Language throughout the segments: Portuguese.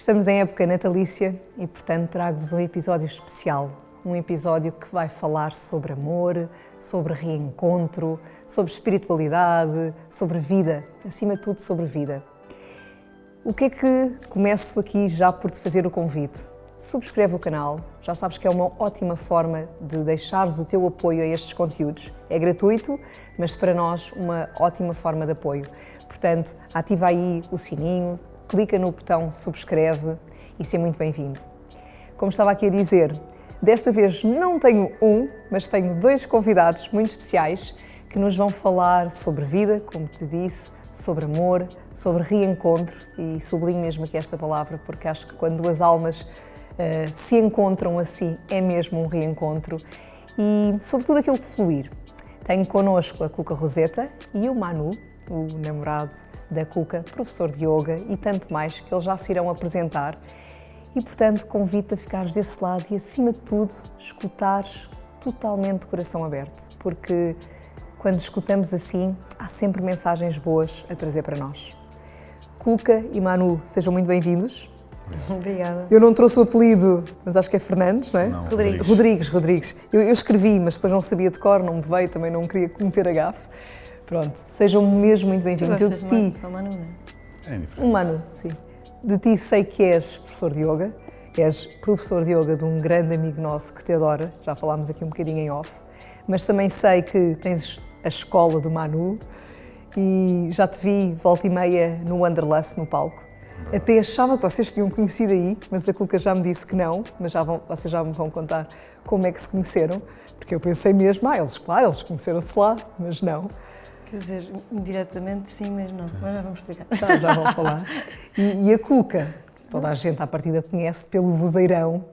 Estamos em época natalícia e, portanto, trago-vos um episódio especial. Um episódio que vai falar sobre amor, sobre reencontro, sobre espiritualidade, sobre vida, acima de tudo sobre vida. O que é que começo aqui já por te fazer o convite? Subscreve o canal, já sabes que é uma ótima forma de deixares o teu apoio a estes conteúdos. É gratuito, mas para nós uma ótima forma de apoio. Portanto, ativa aí o sininho, clica no botão subscreve e seja muito bem-vindo. Como estava aqui a dizer, desta vez não tenho um, mas tenho dois convidados muito especiais que nos vão falar sobre vida, como te disse, sobre amor, sobre reencontro, e sublinho mesmo aqui esta palavra porque acho que quando duas almas se encontram assim é mesmo um reencontro, e sobre tudo aquilo que fluir. Tenho connosco a Cuca Roseta e o Manu, o namorado da Cuca, professor de yoga e tanto mais que eles já se irão apresentar. E, portanto, convido-te a ficares desse lado e, acima de tudo, escutares totalmente de coração aberto, porque quando escutamos assim, há sempre mensagens boas a trazer para nós. Cuca e Manu, sejam muito bem-vindos. Obrigada. Eu não trouxe o apelido, mas acho que é Fernandes, não é? Não, Rodrigues. Eu escrevi, mas depois não sabia de cor, não me veio, também não queria cometer a gafe. Pronto, sejam mesmo muito bem-vindos. Eu de ti... Sou Manu, não é? É indiferente. Um Manu, sim. De ti sei que és professor de yoga, és professor de yoga de um grande amigo nosso que te adora, já falámos aqui um bocadinho em off, mas também sei que tens a escola do Manu e já te vi volta e meia no Wanderlust, no palco. Até achava que vocês tinham conhecido aí, mas a Cuca já me disse que não, mas vocês já me vão contar como é que se conheceram, porque eu pensei mesmo, eles conheceram-se lá, mas não. Quer dizer, indiretamente sim, mas não. Mas já vamos explicar. Já vão falar. E a Cuca, toda a gente à partida conhece pelo vozeirão,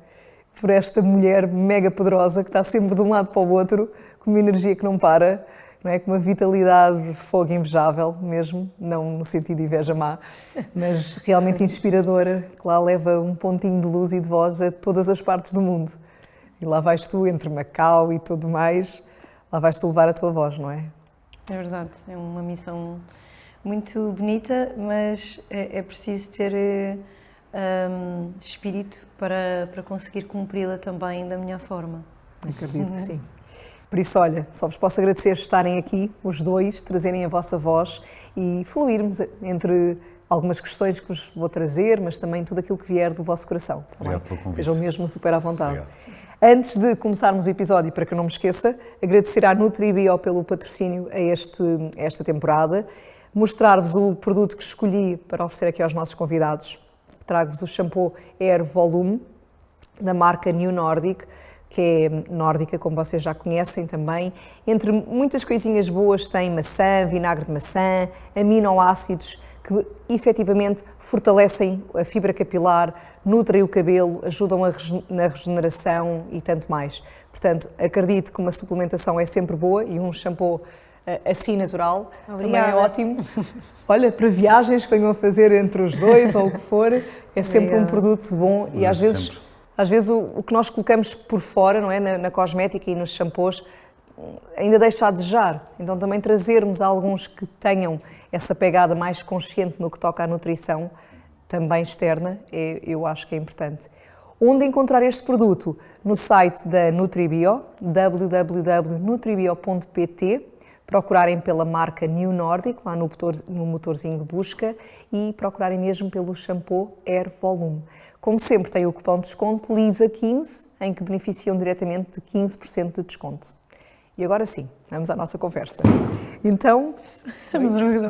por esta mulher mega poderosa que está sempre de um lado para o outro, com uma energia que não para, não é? Com uma vitalidade, fogo invejável mesmo, não no sentido de inveja má, mas realmente inspiradora, que lá leva um pontinho de luz e de voz a todas as partes do mundo. E lá vais tu, entre Macau e tudo mais, lá vais tu levar a tua voz, não é? É verdade, é uma missão muito bonita, mas é preciso ter espírito para conseguir cumpri-la também da melhor forma. Acredito que sim. Por isso, olha, só vos posso agradecer estarem aqui, os dois, trazerem a vossa voz e fluirmos entre algumas questões que vos vou trazer, mas também tudo aquilo que vier do vosso coração. Obrigado pelo convite. Estejam mesmo super à vontade. Obrigado. Antes de começarmos o episódio, para que eu não me esqueça, agradecer à NutriBio pelo patrocínio a esta temporada, mostrar-vos o produto que escolhi para oferecer aqui aos nossos convidados. Trago-vos o shampoo Air Volume, da marca New Nordic, que é nórdica, como vocês já conhecem também. Entre muitas coisinhas boas tem maçã, vinagre de maçã, aminoácidos que efetivamente fortalecem a fibra capilar, nutrem o cabelo, ajudam na regeneração e tanto mais. Portanto, acredito que uma suplementação é sempre boa e um shampoo assim natural também é ótimo. Olha, para viagens que venham a fazer entre os dois ou o que for, é sempre um produto bom e às vezes o que nós colocamos por fora, não é, na cosmética e nos shampoos, ainda deixa a desejar. Então também trazermos alguns que tenham essa pegada mais consciente no que toca à nutrição, também externa, eu acho que é importante. Onde encontrar este produto? No site da NutriBio, www.nutribio.pt, procurarem pela marca New Nordic, lá no motorzinho de busca, e procurarem mesmo pelo shampoo Air Volume. Como sempre, tem o cupom de desconto LISA15, em que beneficiam diretamente de 15% de desconto. E agora sim, vamos à nossa conversa. Então,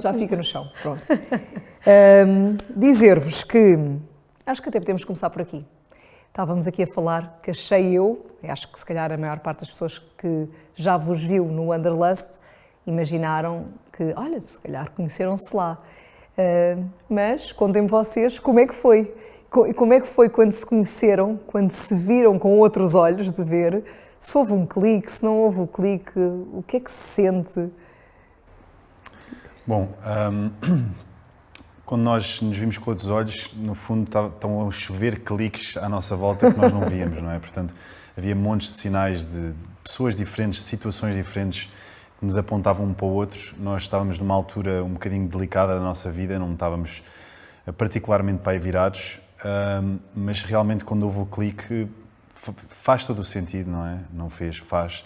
já fica no chão, pronto. Dizer-vos que, acho que até podemos começar por aqui. Estávamos aqui a falar que achei acho que se calhar a maior parte das pessoas que já vos viu no Wanderlust imaginaram que, olha, se calhar conheceram-se lá. Mas contem-me vocês como é que foi. Como é que foi quando se conheceram, quando se viram com outros olhos de ver, se houve um clique, se não houve o clique, o que é que se sente? Bom, quando nós nos vimos com outros olhos, no fundo estão a chover cliques à nossa volta que nós não víamos, não é? Portanto, havia montes de sinais de pessoas diferentes, situações diferentes que nos apontavam um para o outro. Nós estávamos numa altura um bocadinho delicada da nossa vida, não estávamos particularmente para aí virados mas realmente quando houve o clique faz todo o sentido, não é? Não fez, faz,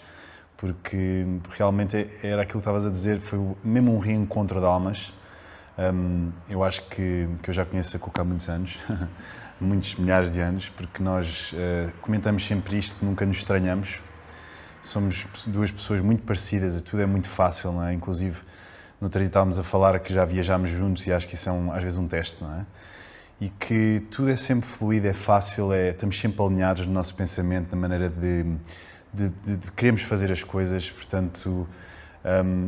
porque realmente era aquilo que estavas a dizer, foi mesmo um reencontro de almas. Eu acho que eu já conheço a Cuca há muitos anos, muitos milhares de anos, porque nós comentamos sempre isto, que nunca nos estranhamos. Somos duas pessoas muito parecidas, tudo é muito fácil, não é? Inclusive, no outro dia estávamos a falar que já viajámos juntos e acho que isso é às vezes um teste, não é? E que tudo é sempre fluido, é fácil, estamos sempre alinhados no nosso pensamento, na maneira de queremos fazer as coisas, portanto,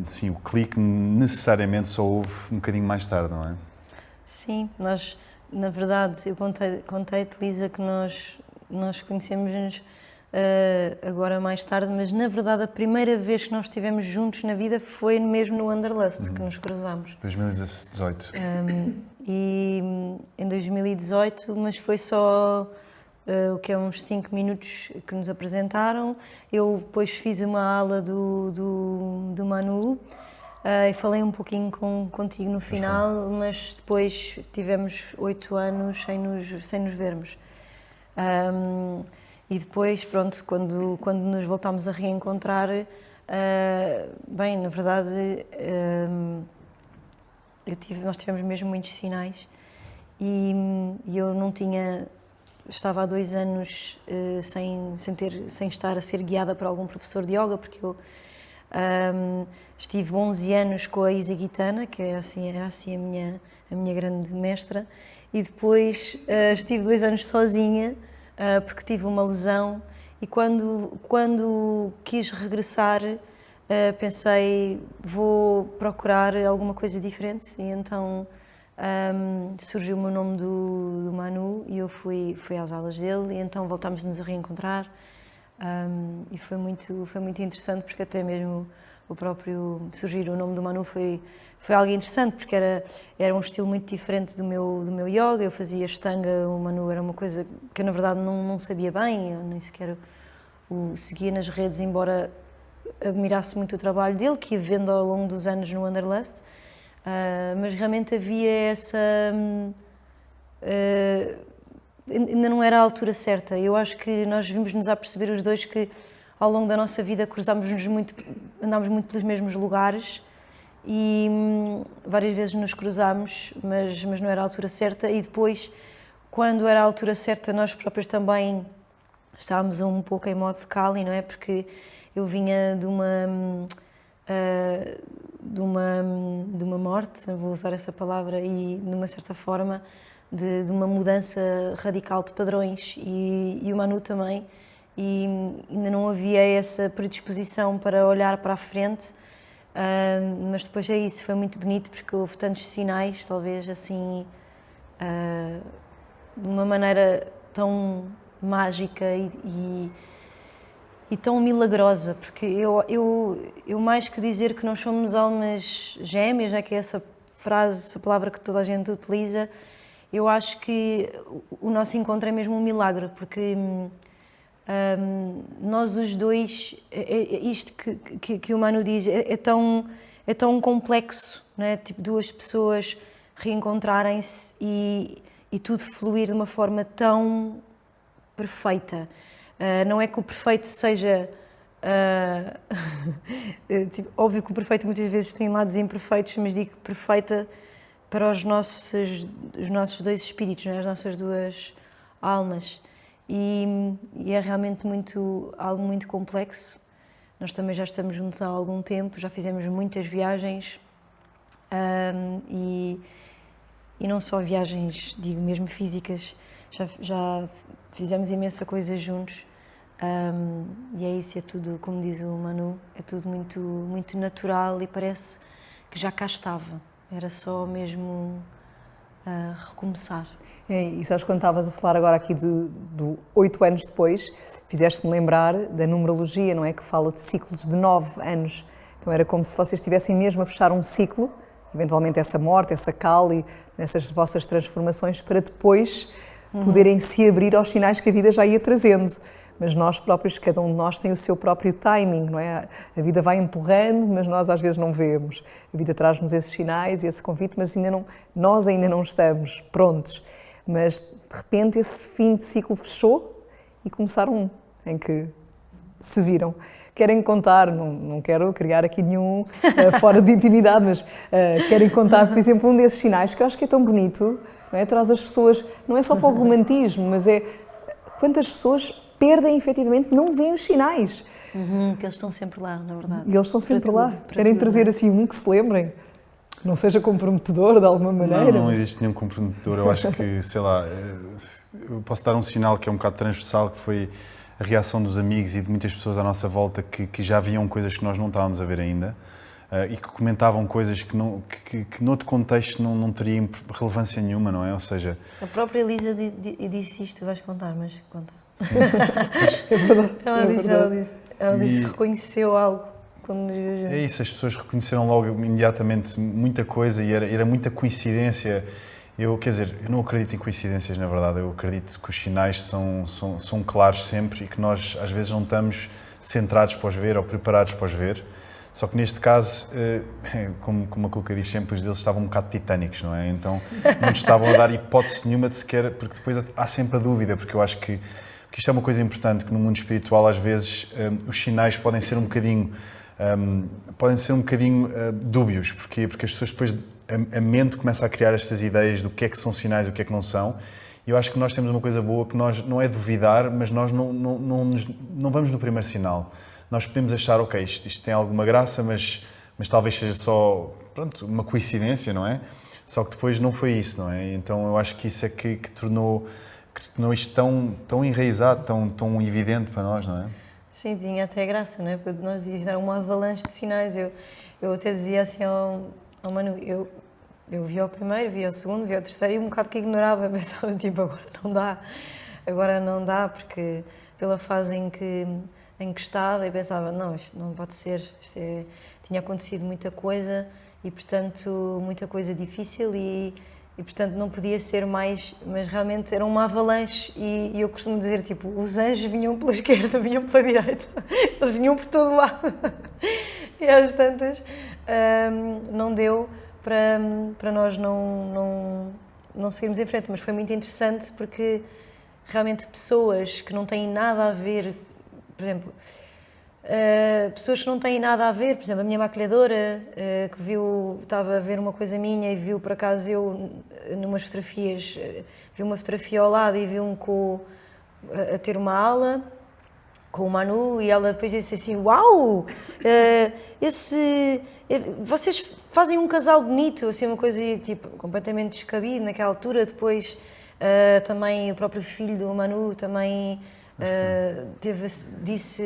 sim, o clique necessariamente só houve um bocadinho mais tarde, não é? Sim, nós, na verdade, eu contei-te, Lisa, que nós conhecemos-nos agora mais tarde, mas na verdade a primeira vez que nós estivemos juntos na vida foi mesmo no Wanderlust, que nos cruzámos. 2018. E em 2018, mas foi só o que é uns 5 minutos que nos apresentaram. Eu depois fiz uma aula do Manu e falei um pouquinho contigo no final, mas depois tivemos 8 anos sem nos vermos. E depois, pronto, quando nos voltámos a reencontrar, bem, na verdade, nós tivemos mesmo muitos sinais e eu não tinha, estava há 2 anos sem estar a ser guiada por algum professor de yoga, porque eu estive 11 anos com a Isa Gitana, que era assim a minha grande mestra, e depois estive 2 anos sozinha, porque tive uma lesão, e quando quis regressar, pensei, vou procurar alguma coisa diferente, e então surgiu o meu nome do Manu e eu fui às aulas dele, e então voltámos-nos a reencontrar, e foi muito interessante, porque até mesmo o próprio surgir o nome do Manu foi algo interessante, porque era um estilo muito diferente do meu yoga. Eu fazia Ashtanga, o Manu era uma coisa que eu na verdade não sabia bem, eu nem sequer o seguia nas redes, embora admirasse muito o trabalho dele, que ia vendo ao longo dos anos no Wanderlust, mas realmente havia essa... ainda não era a altura certa. Eu acho que nós vimos-nos a perceber os dois que ao longo da nossa vida andámos muito pelos mesmos lugares e várias vezes nos cruzámos, mas não era a altura certa, e depois, quando era a altura certa, nós próprios também estávamos um pouco em modo de Kali, não é? Porque eu vinha de uma morte, vou usar essa palavra, e de uma certa forma de uma mudança radical de padrões, e o Manu também, e ainda não havia essa predisposição para olhar para a frente, mas depois é isso, foi muito bonito, porque houve tantos sinais, talvez assim, de uma maneira tão mágica e tão milagrosa, porque eu mais que dizer que nós somos almas gêmeas, né, que é essa frase, essa palavra que toda a gente utiliza, eu acho que o nosso encontro é mesmo um milagre, porque nós os dois, isto que o Manu diz, é tão complexo, né? Tipo, duas pessoas reencontrarem-se e tudo fluir de uma forma tão perfeita. Não é que o perfeito seja... tipo, óbvio que o perfeito muitas vezes tem lados imperfeitos, mas digo perfeita para os nossos dois espíritos, né? As nossas duas almas. E é realmente algo muito complexo. Nós também já estamos juntos há algum tempo, já fizemos muitas viagens, e não só viagens, digo mesmo físicas, já fizemos imensa coisa juntos, e é isso, é tudo, como diz o Manu, é tudo muito natural e parece que já cá estava, era só mesmo recomeçar. E sabes, quando estavas a falar agora aqui de 8 anos depois, fizeste-me lembrar da numerologia, não é? Que fala de ciclos de 9 anos. Então era como se vocês estivessem mesmo a fechar um ciclo, eventualmente essa morte, essa Kali, nessas vossas transformações, para depois poderem se abrir aos sinais que a vida já ia trazendo. Mas nós próprios, cada um de nós tem o seu próprio timing, não é? A vida vai empurrando, mas nós às vezes não vemos. A vida traz-nos esses sinais e esse convite, mas nós ainda não estamos prontos. Mas, de repente, esse fim de ciclo fechou e começaram um, em que se viram. Querem contar, não quero criar aqui nenhum fora de intimidade, mas querem contar, por exemplo, um desses sinais que eu acho que é tão bonito, não é? Traz as pessoas, não é só para o romantismo, mas é quantas pessoas perdem efetivamente, não veem os sinais. Que eles estão sempre lá, na verdade. E eles estão sempre lá. Para Querem tudo, trazer assim um que se lembrem, não seja comprometedor de alguma maneira. Não existe nenhum comprometedor. Eu acho que, sei lá, eu posso dar um sinal que é um bocado transversal, que foi a reação dos amigos e de muitas pessoas à nossa volta que já viam coisas que nós não estávamos a ver ainda e que comentavam coisas que noutro contexto não teriam relevância nenhuma, não é? Ou seja... A própria Elisa disse isto, vais contar, mas conta. Sim, é verdade. Ela disse que reconheceu algo. Quando... É isso, as pessoas reconheceram logo imediatamente muita coisa e era muita coincidência. Eu não acredito em coincidências, na verdade. Eu acredito que os sinais são claros sempre e que nós, às vezes, não estamos centrados para os ver ou preparados para os ver. Só que, neste caso, como a Cuca diz sempre, os deles estavam um bocado titânicos, não é? Então, não nos estavam a dar hipótese nenhuma de sequer... Porque depois há sempre a dúvida, porque eu acho que isto é uma coisa importante, que no mundo espiritual, às vezes, os sinais podem ser um bocadinho dúbios. Porquê? Porque as pessoas depois... A mente começa a criar estas ideias do que é que são sinais e o que é que não são. E eu acho que nós temos uma coisa boa, que nós não é duvidar, mas nós não vamos no primeiro sinal. Nós podemos achar, ok, isto tem alguma graça, mas talvez seja só, pronto, uma coincidência, não é? Só que depois não foi isso, não é? Então eu acho que isso é que tornou isto tão enraizado, tão evidente para nós, não é? Sim, tinha até graça, não é? Porque nós íamos dar uma avalanche de sinais. Eu até dizia assim ao Manu, eu vi ao primeiro, vi ao segundo, vi ao terceiro e um bocado que ignorava, pensava tipo, agora não dá, porque pela fase em que estava, eu pensava, não, isto não pode ser, tinha acontecido muita coisa e, portanto, muita coisa difícil e, portanto, não podia ser mais, mas realmente era uma avalanche e eu costumo dizer, tipo, os anjos vinham pela esquerda, vinham pela direita, eles vinham por todo lado e às tantas não deu para nós não seguirmos em frente, mas foi muito interessante porque realmente pessoas que não têm nada a ver, por exemplo, pessoas que não têm nada a ver, por exemplo, a minha maquilhadora que estava a ver uma coisa minha e viu por acaso eu numas fotografias, viu uma fotografia ao lado e viu-me a ter uma aula com o Manu e ela depois disse assim, uau, vocês fazem um casal bonito, assim uma coisa tipo, completamente descabido naquela altura. Depois também o próprio filho do Manu também disse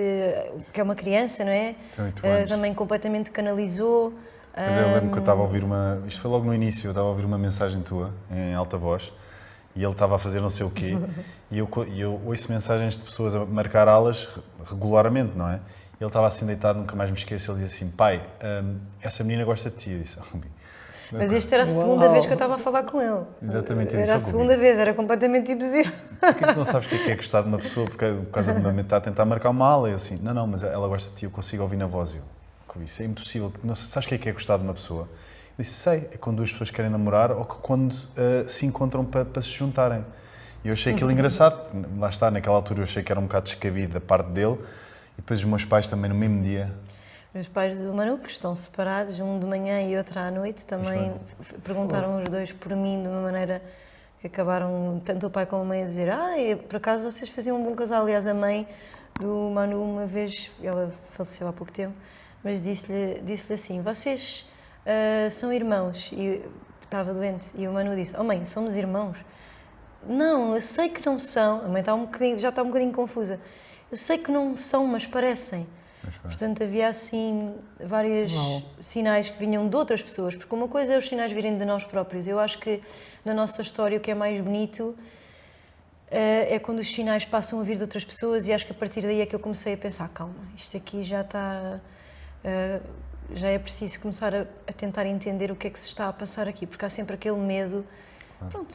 que é uma criança, não é? Tem 8 anos. Também completamente canalizou. Mas eu lembro que eu estava a ouvir isto foi logo no início, eu estava a ouvir uma mensagem tua em alta voz e ele estava a fazer não sei o quê e eu ouço mensagens de pessoas a marcar aulas regularmente, não é? Ele estava assim deitado, nunca mais me esqueço, ele dizia assim, pai, essa menina gosta de ti. Eu disse, mas isto era a segunda vez que eu estava a falar com ele. Exatamente. Era a segunda vez, era completamente impossível. Porquê que não sabes o que é gostar de uma pessoa por causa de uma mente está a tentar marcar uma aula? E assim, não, mas ela gosta de ti, eu consigo ouvir na voz. Isso é impossível. Não, sabes o que é gostar de uma pessoa? Eu disse, sei, é quando duas pessoas querem namorar ou quando se encontram para se juntarem. E eu achei aquilo engraçado. Lá está, naquela altura eu achei que era um bocado descabido da parte dele. E depois os meus pais também no mesmo dia. Os pais do Manu, que estão separados, um de manhã e outro à noite, também perguntaram os dois por mim de uma maneira que acabaram, tanto o pai como a mãe, a dizer por acaso vocês faziam um bom casal. Aliás, a mãe do Manu uma vez, ela faleceu há pouco tempo, mas disse-lhe assim, vocês são irmãos, e estava doente, e o Manu disse, mãe, somos irmãos? Não, eu sei que não são, a mãe já está um bocadinho confusa, eu sei que não são, mas parecem. Portanto, havia assim vários sinais que vinham de outras pessoas, porque uma coisa é os sinais virem de nós próprios. Eu acho que na nossa história o que é mais bonito é quando os sinais passam a vir de outras pessoas, e acho que a partir daí é que eu comecei a pensar, calma, isto aqui já está... já é preciso começar a tentar entender o que é que se está a passar aqui, porque há sempre aquele medo,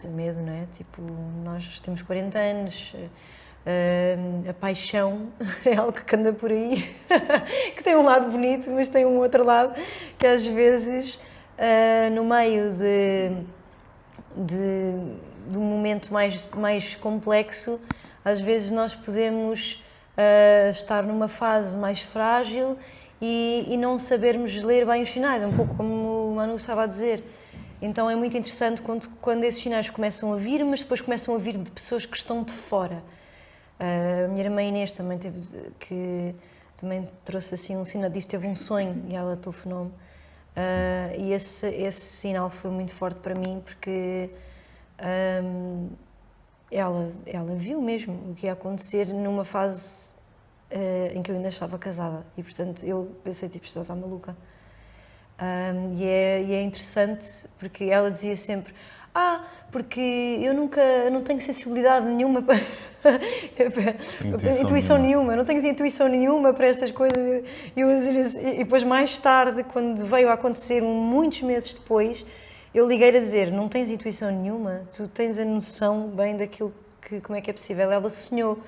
medo, não é? Tipo, nós temos 40 anos... a paixão é algo que anda por aí, que tem um lado bonito, mas tem um outro lado que às vezes no meio do momento mais complexo, às vezes nós podemos estar numa fase mais frágil e não sabermos ler bem os sinais, um pouco como o Manu estava a dizer. Então é muito interessante quando esses sinais começam a vir, mas depois começam a vir de pessoas que estão de fora. A minha irmã Inês também também trouxe assim um sinal, teve um sonho e ela telefonou-me. E esse sinal foi muito forte para mim porque ela viu mesmo o que ia acontecer numa fase em que eu ainda estava casada e portanto eu pensei tipo, isto está maluca. E é interessante porque ela dizia sempre porque eu não tenho sensibilidade nenhuma para intuição nenhuma, não tenho intuição nenhuma para estas coisas. E depois mais tarde, quando veio a acontecer muitos meses depois, eu liguei-lhe a dizer, não tens intuição nenhuma? Tu tens a noção bem daquilo como é que é possível? Ela sonhou.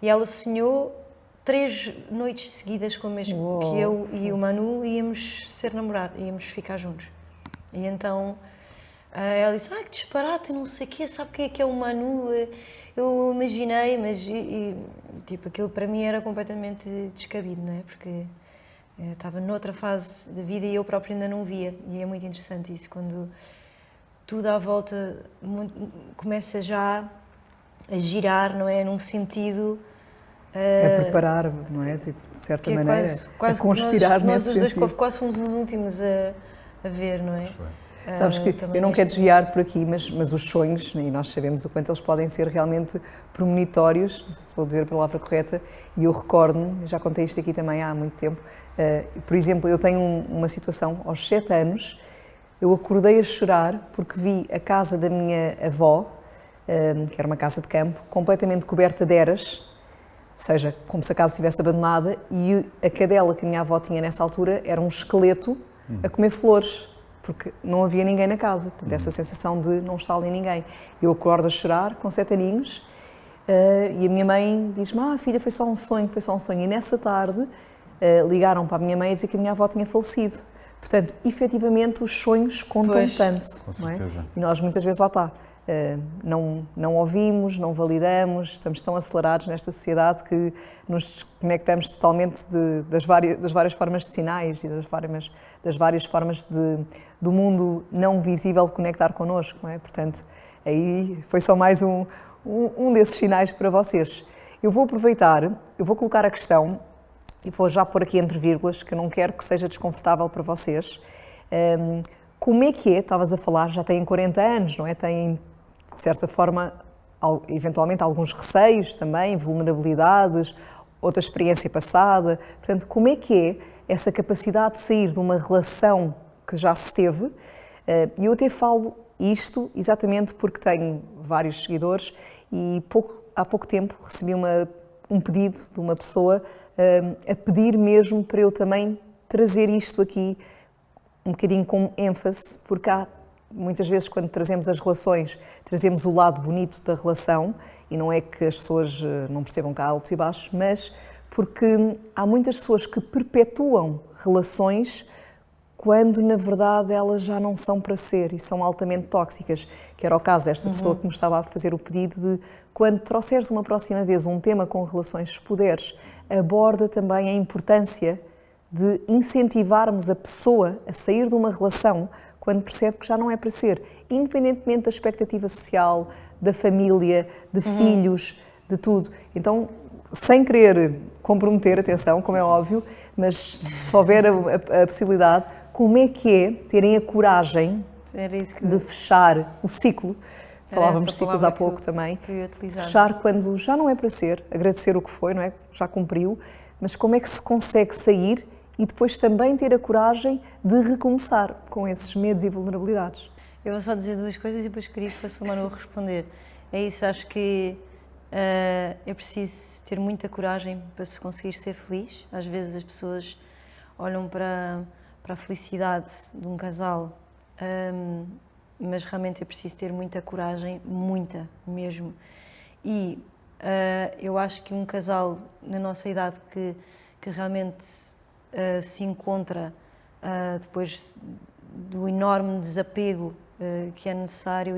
E ela sonhou 3 noites seguidas com o mesmo que eu e o Manu íamos íamos ficar juntos. E então ela disse, que disparate, não sei o quê, sabe quem é que é o Manu? Eu imaginei, mas tipo, aquilo para mim era completamente descabido, não é? Porque eu estava noutra fase da vida e eu própria ainda não via. E é muito interessante isso, quando tudo à volta começa já a girar, não é? Num sentido... a preparar, não é? Tipo, de certa maneira, quase a conspirar nós nesse sentido. Nós quase fomos os últimos a ver, não é? Sabes que eu não quero desviar por aqui, mas os sonhos, e nós sabemos o quanto eles podem ser realmente premonitórios, não sei se vou dizer a palavra correta, e eu recordo-me, já contei isto aqui também há muito tempo, por exemplo, eu tenho uma situação, aos 7 anos, eu acordei a chorar porque vi a casa da minha avó, que era uma casa de campo, completamente coberta de eras, ou seja, como se a casa estivesse abandonada, e a cadela que a minha avó tinha nessa altura era um esqueleto a comer flores, porque não havia ninguém na casa. Portanto, essa sensação de não está ali ninguém. Eu acordo a chorar, com 7 aninhos, e a minha mãe diz-me, filha, foi só um sonho, foi só um sonho. E nessa tarde ligaram para a minha mãe a dizer que a minha avó tinha falecido. Portanto, efetivamente, os sonhos contam tanto. Com certeza. Não é? E nós muitas vezes lá está. Não ouvimos, não validamos, estamos tão acelerados nesta sociedade que nos desconectamos totalmente das várias formas de sinais e das várias formas do mundo não visível de conectar connosco, não é? Portanto, aí foi só mais um desses sinais para vocês. Eu vou aproveitar, eu vou colocar a questão e vou já pôr aqui entre vírgulas, que eu não quero que seja desconfortável para vocês. Como é que é, estavas a falar, já têm 40 anos, não é? Têm, de certa forma, eventualmente alguns receios também, vulnerabilidades, outra experiência passada. Portanto, como é que é essa capacidade de sair de uma relação que já se teve? E eu até falo isto exatamente porque tenho vários seguidores e há pouco tempo recebi um pedido de uma pessoa a pedir mesmo para eu também trazer isto aqui um bocadinho com ênfase, porque muitas vezes quando trazemos as relações, trazemos o lado bonito da relação, e não é que as pessoas não percebam que há altos e baixos, mas porque há muitas pessoas que perpetuam relações quando na verdade elas já não são para ser e são altamente tóxicas, que era o caso desta pessoa que me estava a fazer o pedido de, quando trouxeres uma próxima vez um tema com relações, se puderes, aborda também a importância de incentivarmos a pessoa a sair de uma relação quando percebe que já não é para ser, independentemente da expectativa social, da família, de filhos, de tudo. Então, sem querer comprometer, atenção, como é óbvio, mas se houver a possibilidade, como é que é terem a coragem de fechar o ciclo? Falávamos de ciclos há pouco também. Fechar quando já não é para ser, agradecer o que foi, não é? Já cumpriu, mas como é que se consegue sair e depois também ter a coragem de recomeçar com esses medos e vulnerabilidades? Eu vou só dizer 2 coisas e depois queria que fosse o Manu a responder. É isso, acho que é preciso ter muita coragem para se conseguir ser feliz. Às vezes as pessoas olham para a felicidade de um casal, mas realmente é preciso ter muita coragem, muita mesmo. E eu acho que um casal na nossa idade que realmente se encontra depois do enorme desapego que é necessário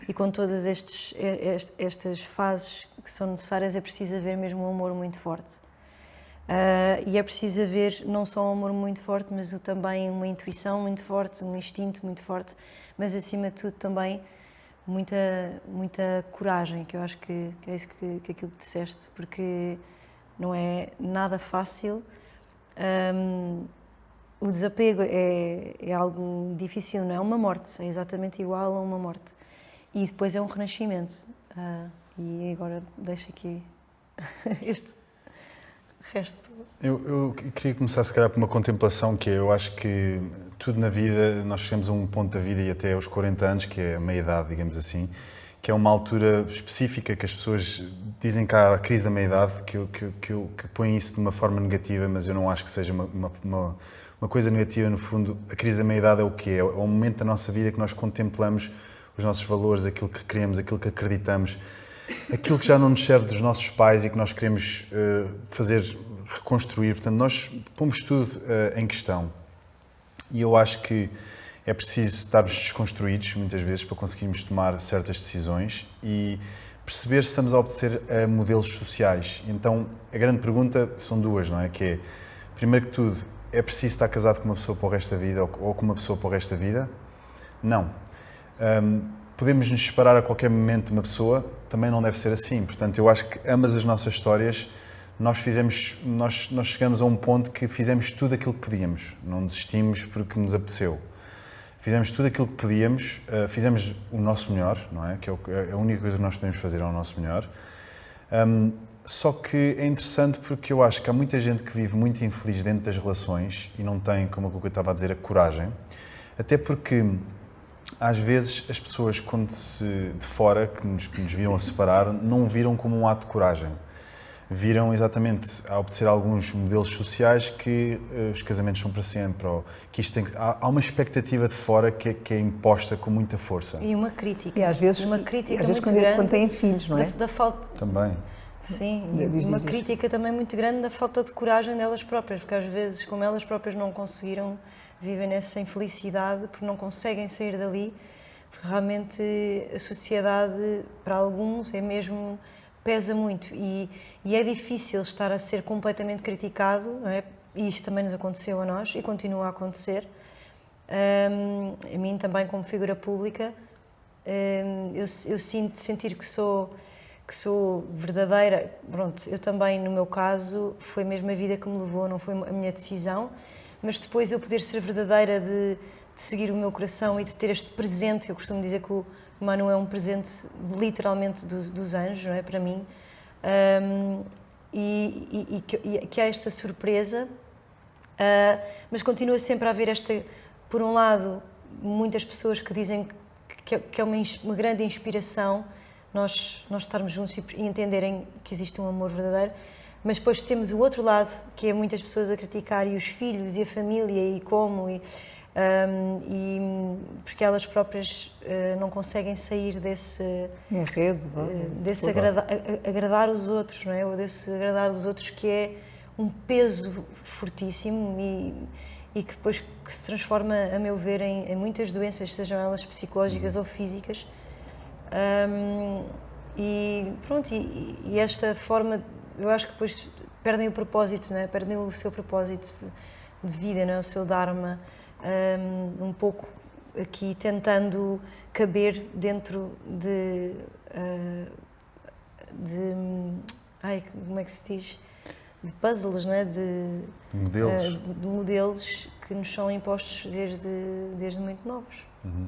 E com todas estas fases que são necessárias é preciso haver mesmo um amor muito forte. E é preciso haver não só um amor muito forte, mas também uma intuição muito forte, um instinto muito forte, mas acima de tudo também muita coragem, que eu acho que é isso que aquilo que disseste, porque não é nada fácil. O desapego é algo difícil, não é uma morte, é exatamente igual a uma morte. E depois é um renascimento. E agora deixo aqui este resto. Eu queria começar, se calhar, por uma contemplação que eu acho que tudo na vida, nós chegamos a um ponto da vida e até aos 40 anos, que é a meia-idade, digamos assim, que é uma altura específica que as pessoas dizem que há a crise da meia-idade, que põem isso de uma forma negativa, mas eu não acho que seja uma coisa negativa. No fundo, a crise da meia-idade é o quê? É o momento da nossa vida que nós contemplamos os nossos valores, aquilo que queremos, aquilo que acreditamos, aquilo que já não nos serve dos nossos pais e que nós queremos reconstruir. Portanto, nós pomos tudo em questão. E eu acho que é preciso estarmos desconstruídos, muitas vezes, para conseguirmos tomar certas decisões e perceber se estamos a obedecer a modelos sociais. Então, a grande pergunta são duas, não é? Que é, primeiro que tudo, é preciso estar casado com uma pessoa para o resto da vida ou com uma pessoa para o resto da vida? Não. Podemos nos separar a qualquer momento de uma pessoa, também não deve ser assim. Portanto, eu acho que ambas as nossas histórias, nós chegamos a um ponto que fizemos tudo aquilo que podíamos. Não desistimos porque nos apeteceu. Fizemos tudo aquilo que podíamos, fizemos o nosso melhor, não é? Que é a única coisa que nós podemos fazer é o nosso melhor. Só que é interessante porque eu acho que há muita gente que vive muito infeliz dentro das relações e não tem, como eu estava a dizer, a coragem. Até porque às vezes as pessoas, quando de fora, que nos viram a separar, não viram como um ato de coragem. Viram exatamente a obedecer alguns modelos sociais que os casamentos são para sempre, ou que isto há uma expectativa de fora que é imposta com muita força. E uma crítica. E às vezes, quando têm filhos, não é? Da falta... Também. Sim, e uma crítica também muito grande da falta de coragem delas próprias, porque às vezes, como elas próprias não conseguiram, vivem nessa infelicidade porque não conseguem sair dali, porque realmente a sociedade, para alguns, pesa muito e é difícil estar a ser completamente criticado, não é? E isto também nos aconteceu a nós e continua a acontecer. A mim também, como figura pública, eu sentir que sou verdadeira. Pronto, eu também, no meu caso, foi mesmo a vida que me levou, não foi a minha decisão, mas depois eu poder ser verdadeira de seguir o meu coração e de ter este presente. Eu costumo dizer que o Manu é um presente literalmente dos anjos, não é, para mim, e que há esta surpresa, mas continua sempre a haver por um lado, muitas pessoas que dizem que é uma grande inspiração nós estarmos juntos e entenderem que existe um amor verdadeiro, mas depois temos o outro lado, que é muitas pessoas a criticar, e os filhos, e a família, e como, porque elas próprias não conseguem sair desse enredo, desse agradar os outros, não é? Ou desse agradar os outros, que é um peso fortíssimo e que depois que se transforma, a meu ver, em muitas doenças, sejam elas psicológicas ou físicas. E pronto, e esta forma, eu acho que depois perdem o propósito, não é? Perdem o seu propósito de vida, não é? O seu dharma, um pouco aqui tentando caber dentro como é que se diz? De puzzles, não é? De modelos que nos são impostos desde muito novos. Uhum.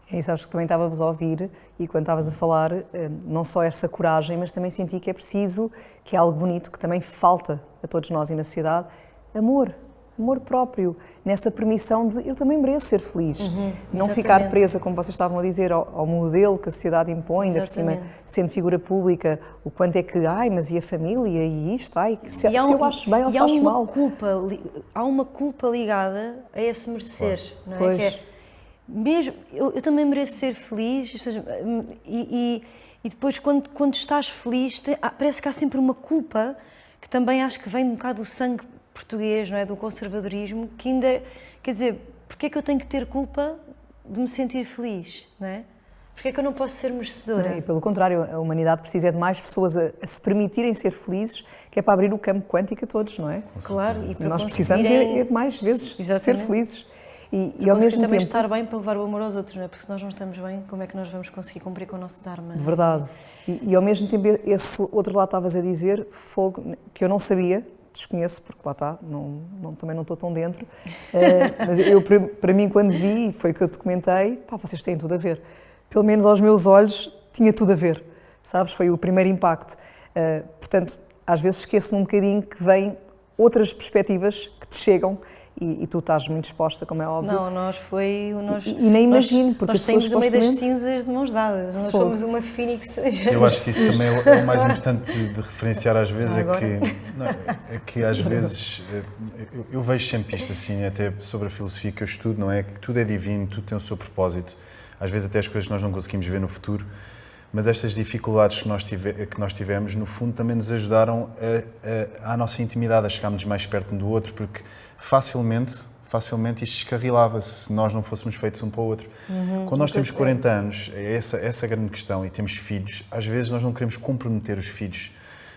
É isso, acho que também estava-vos a ouvir e quando estavas a falar, não só essa coragem, mas também senti que é preciso, que é algo bonito, que também falta a todos nós e na sociedade, amor próprio, nessa permissão de eu também mereço ser feliz, não ficar presa, como vocês estavam a dizer, ao modelo que a sociedade impõe, ainda por cima, sendo figura pública, o quanto é que, mas e a família, e isto, se eu acho bem ou se acho mal. Há uma culpa ligada a esse merecer, não é? Pois. Que é mesmo, eu também mereço ser feliz, e depois quando estás feliz, parece que há sempre uma culpa, que também acho que vem um bocado do sangue português, não é? Do conservadorismo, que ainda, quer dizer, porque é que eu tenho que ter culpa de me sentir feliz, não é? Porque é que eu não posso ser merecedora? E pelo contrário, a humanidade precisa de mais pessoas a se permitirem ser felizes, que é para abrir o campo quântico a todos, não é? Claro, e para Nós precisamos de mais vezes ser felizes. E ao mesmo tempo estar bem para levar o amor aos outros, não é? Porque se nós não estamos bem, como é que nós vamos conseguir cumprir com o nosso Dharma? Verdade. E ao mesmo tempo, esse outro lado estavas a dizer, fogo, que eu não sabia, desconheço, porque lá está, também não estou tão dentro, mas para mim, quando vi, foi o que eu te comentei, vocês têm tudo a ver. Pelo menos aos meus olhos, tinha tudo a ver, sabes? Foi o primeiro impacto. Portanto, às vezes esqueço-me um bocadinho que vêm outras perspectivas que te chegam e tu estás muito exposta, como é óbvio. Não, nós foi... E nem imagino, porque nós saímos do meio das cinzas de mãos dadas, nós fomos uma fênix. Eu acho que isso também é o mais importante de referenciar às vezes, é que às vezes, eu vejo sempre isto assim, até sobre a filosofia que eu estudo, não é? Que tudo é divino, tudo tem o seu propósito, às vezes até as coisas que nós não conseguimos ver no futuro, mas estas dificuldades que nós tivemos, no fundo, também nos ajudaram à nossa intimidade, a chegarmos mais perto um do outro, porque facilmente isto descarrilava se nós não fôssemos feitos um para o outro. Quando nós temos 40 anos, é essa a grande questão, e temos filhos, às vezes nós não queremos comprometer os filhos,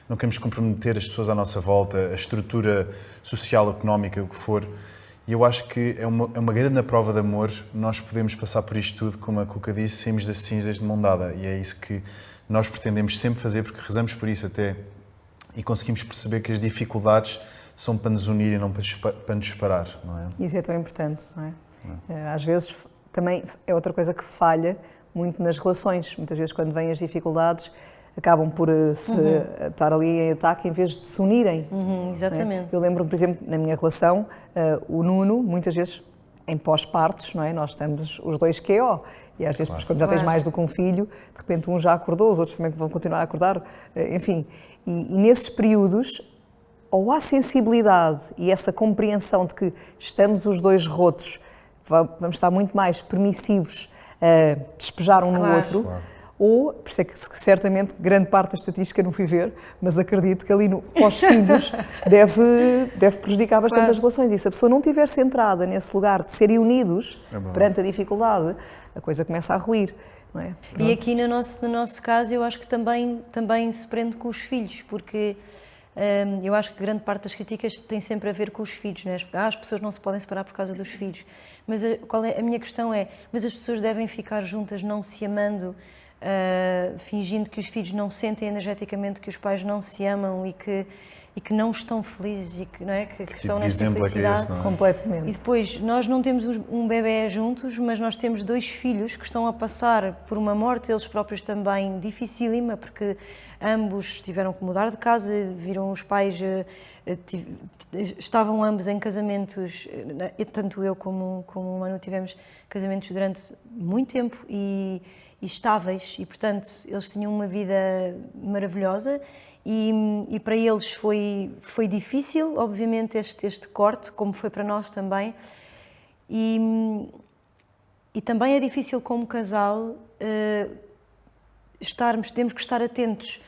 não queremos comprometer as pessoas à nossa volta, a estrutura social, económica, o que for. E eu acho que é uma grande prova de amor nós podemos passar por isto tudo, como a Cuca disse, saímos das cinzas de mão dada. E é isso que nós pretendemos sempre fazer, porque rezamos por isso até, e conseguimos perceber que as dificuldades são para nos unir e não para nos separar, não é? Isso é tão importante, não é? Às vezes também é outra coisa que falha muito nas relações. Muitas vezes quando vêm as dificuldades acabam por estar ali em ataque em vez de se unirem. Exatamente. Eu lembro-me, por exemplo, na minha relação, o Nuno, muitas vezes em pós-partos, não é? Nós estamos os dois QO. E às vezes, quando já tens mais do que um filho, de repente um já acordou, os outros também vão continuar a acordar, enfim. E nesses períodos, ou há sensibilidade e essa compreensão de que estamos os dois rotos, vamos estar muito mais permissivos a despejar um no outro, ou, por isso é que certamente grande parte da estatística não fui ver, mas acredito que ali no pós-filhos deve prejudicar bastante as relações. E se a pessoa não estiver centrada nesse lugar de serem unidos perante a dificuldade, a coisa começa a ruir. Não é? E aqui no nosso caso eu acho que também se prende com os filhos, porque eu acho que grande parte das críticas tem sempre a ver com os filhos, né? As pessoas não se podem separar por causa dos filhos. Mas a minha questão é, mas as pessoas devem ficar juntas não se amando, fingindo que os filhos não sentem energeticamente que os pais não se amam e que não estão felizes e que, não é? que estão nesta infelicidade. Não é? Completamente. E depois, nós não temos um bebê juntos, mas nós temos dois filhos que estão a passar por uma morte, eles próprios também dificílima, porque ambos tiveram que mudar de casa, viram os pais, estavam ambos em casamentos, tanto eu como o Manu tivemos casamentos durante muito tempo e estáveis, e portanto eles tinham uma vida maravilhosa. E para eles foi difícil, obviamente, este corte, como foi para nós também. E também é difícil, como casal, temos que estar atentos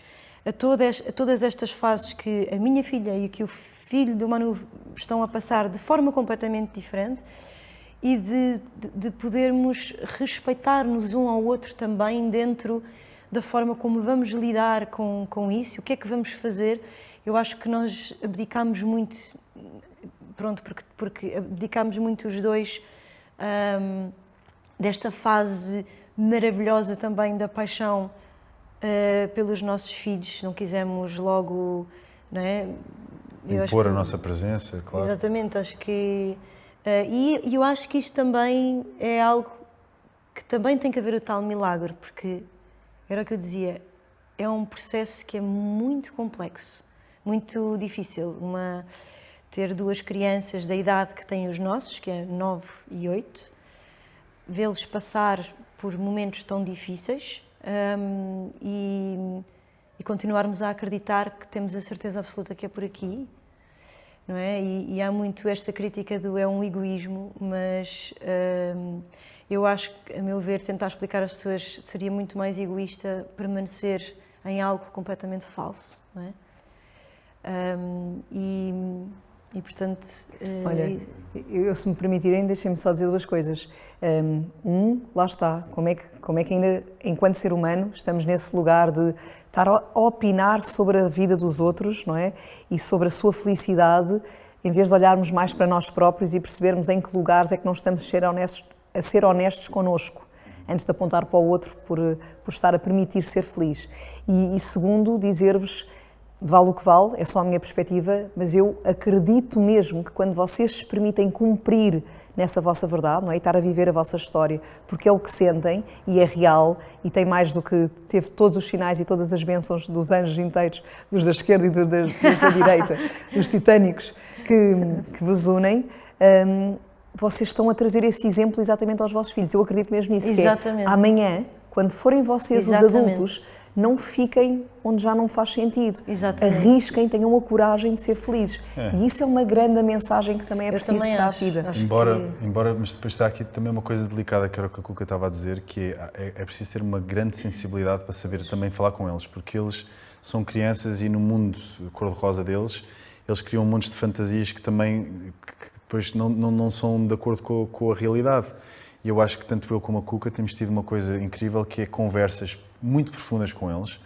a todas estas fases que a minha filha e que o filho do Manu estão a passar de forma completamente diferente e de podermos respeitar-nos um ao outro também dentro da forma como vamos lidar com isso, o que é que vamos fazer. Eu acho que nós abdicámos muito, porque abdicámos muito os dois desta fase maravilhosa também da paixão pelos nossos filhos. Não quisemos logo, não é? Impor a nossa presença, claro. Exatamente, acho que... E eu acho que isto também é algo que também tem que haver o tal milagre, porque... Era o que eu dizia, é um processo que é muito complexo, muito difícil. Ter duas crianças da idade que têm os nossos, que é 9 e 8, vê-los passar por momentos tão difíceis e continuarmos a acreditar que temos a certeza absoluta que é por aqui, não é? E há muito esta crítica do é um egoísmo, mas... eu acho que, a meu ver, tentar explicar às pessoas seria muito mais egoísta permanecer em algo completamente falso, não é? E portanto... Olha, eu, se me permitirem, deixem-me só dizer duas coisas. Lá está, como é que ainda, enquanto ser humano, estamos nesse lugar de estar a opinar sobre a vida dos outros, não é? E sobre a sua felicidade, em vez de olharmos mais para nós próprios e percebermos em que lugares é que não estamos a ser honestos connosco, antes de apontar para o outro por estar a permitir ser feliz. E segundo, dizer-vos, vale o que vale, é só a minha perspectiva, mas eu acredito mesmo que quando vocês se permitem cumprir nessa vossa verdade, não é? E estar a viver a vossa história, porque é o que sentem e é real e tem mais do que teve todos os sinais e todas as bênçãos dos anjos inteiros, dos da esquerda e dos da direita, dos titânicos que vos unem, vocês estão a trazer esse exemplo exatamente aos vossos filhos. Eu acredito mesmo nisso, Exatamente. que é, amanhã, quando forem vocês os adultos, não fiquem onde já não faz sentido. Exatamente. Arrisquem, tenham a coragem de ser felizes. E isso é uma grande mensagem que também é preciso para a vida. Embora, mas depois está aqui também uma coisa delicada, que era o que a Cuca estava a dizer, que é preciso ter uma grande sensibilidade para saber também falar com eles, porque eles são crianças e no mundo cor-de-rosa deles, eles criam um monte de fantasias que também depois não são de acordo com a realidade. E eu acho que tanto eu como a Cuca temos tido uma coisa incrível, que é conversas muito profundas com eles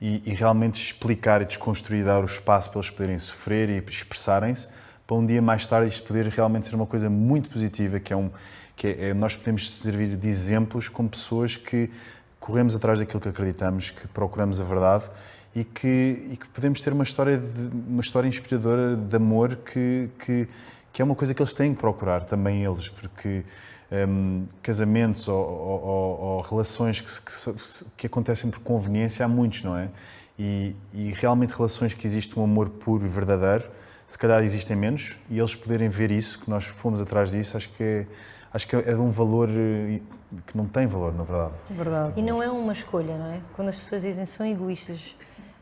e realmente explicar e desconstruir, dar o espaço para eles poderem sofrer e expressarem-se, para um dia mais tarde isto poder realmente ser uma coisa muito positiva, nós podemos servir de exemplos como pessoas que corremos atrás daquilo que acreditamos, que procuramos a verdade e que podemos ter uma história inspiradora de amor que é uma coisa que eles têm que procurar, também eles, porque casamentos ou relações que acontecem por conveniência há muitos, não é? E realmente relações que existe um amor puro e verdadeiro, se calhar existem menos, e eles poderem ver isso, que nós fomos atrás disso, acho que é de um valor que não tem valor, na verdade. Verdade. E não é uma escolha, não é? Quando as pessoas dizem são egoístas,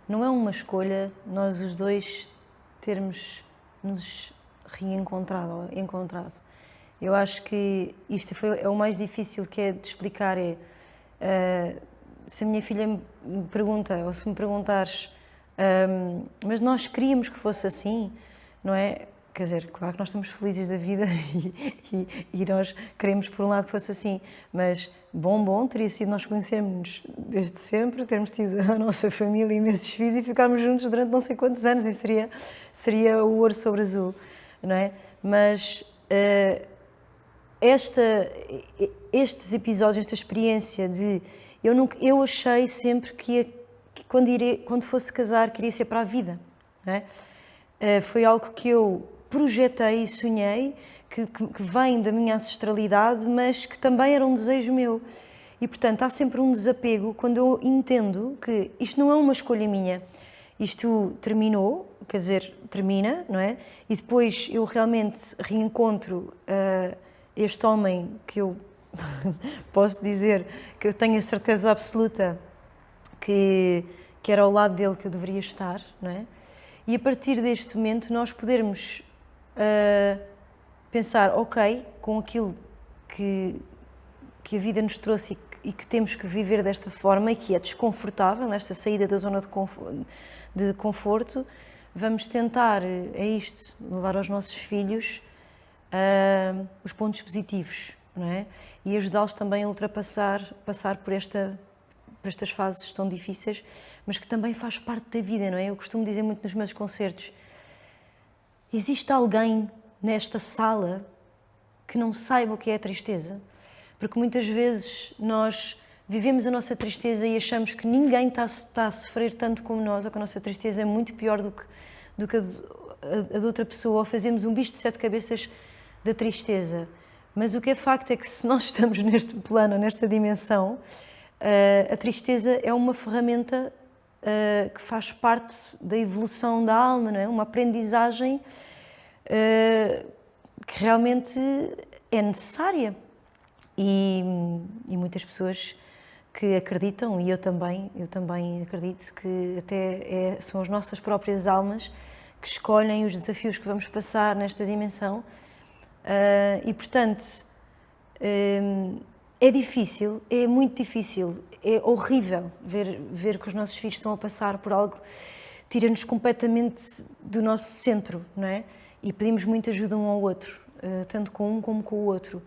não é uma escolha nós os dois termos nos reencontrado ou encontrado. Eu acho que isto é o mais difícil que é de explicar, se a minha filha me pergunta, ou se me perguntares, mas nós queríamos que fosse assim, não é? Quer dizer, claro que nós estamos felizes da vida e nós queremos por um lado que fosse assim, mas bom teria sido nós conhecermos desde sempre, termos tido a nossa família, imensos filhos e ficarmos juntos durante não sei quantos anos e seria o ouro sobre azul, não é? Mas estes episódios, esta experiência de... Eu achei sempre que quando fosse casar, queria ser para a vida. Não é? Foi algo que eu projetei e sonhei, que vem da minha ancestralidade, mas que também era um desejo meu. E, portanto, há sempre um desapego quando eu entendo que isto não é uma escolha minha. Isto terminou, quer dizer, termina, não é? E depois eu realmente reencontro este homem que eu posso dizer que eu tenho a certeza absoluta que era ao lado dele que eu deveria estar, não é? E a partir deste momento nós podermos pensar, ok, com aquilo que a vida nos trouxe e que temos que viver desta forma e que é desconfortável, nesta saída da zona de conforto, vamos tentar, levar aos nossos filhos os pontos positivos, não é? E ajudá-los também a passar por estas fases tão difíceis, mas que também faz parte da vida, não é? Eu costumo dizer muito nos meus concertos, existe alguém nesta sala que não saiba o que é a tristeza? Porque muitas vezes nós vivemos a nossa tristeza e achamos que ninguém está a sofrer tanto como nós, ou que a nossa tristeza é muito pior do que a de outra pessoa, ou fazemos um bicho de 7 cabeças da tristeza. Mas o que é facto é que se nós estamos neste plano, nesta dimensão, a tristeza é uma ferramenta que faz parte da evolução da alma, não é? Uma aprendizagem que realmente é necessária. E muitas pessoas que acreditam, e eu também acredito que até são as nossas próprias almas que escolhem os desafios que vamos passar nesta dimensão. E, portanto, é difícil, é muito difícil, é horrível ver que os nossos filhos estão a passar por algo que tira-nos completamente do nosso centro, não é? e pedimos muita ajuda um ao outro, tanto com um como com o outro.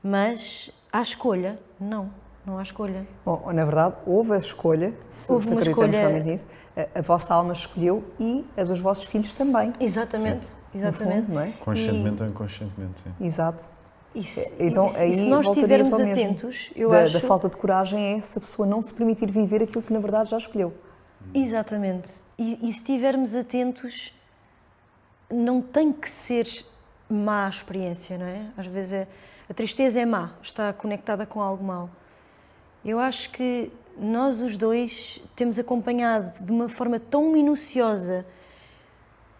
Mas há escolha? Não há escolha. Bom, na verdade, houve a escolha, se acreditamos realmente nisso, a vossa alma escolheu e a dos vossos filhos também. Exatamente, exatamente. Fundo, não é? Conscientemente ou inconscientemente, sim. Exato. Então, aí se nós estivermos voltaria só atentos, eu da, acho... da falta de coragem é essa pessoa não se permitir viver aquilo que na verdade já escolheu. Exatamente. E se estivermos atentos, não tem que ser má a experiência, não é? Às vezes a tristeza é má, está conectada com algo mau. Eu acho que nós os dois temos acompanhado de uma forma tão minuciosa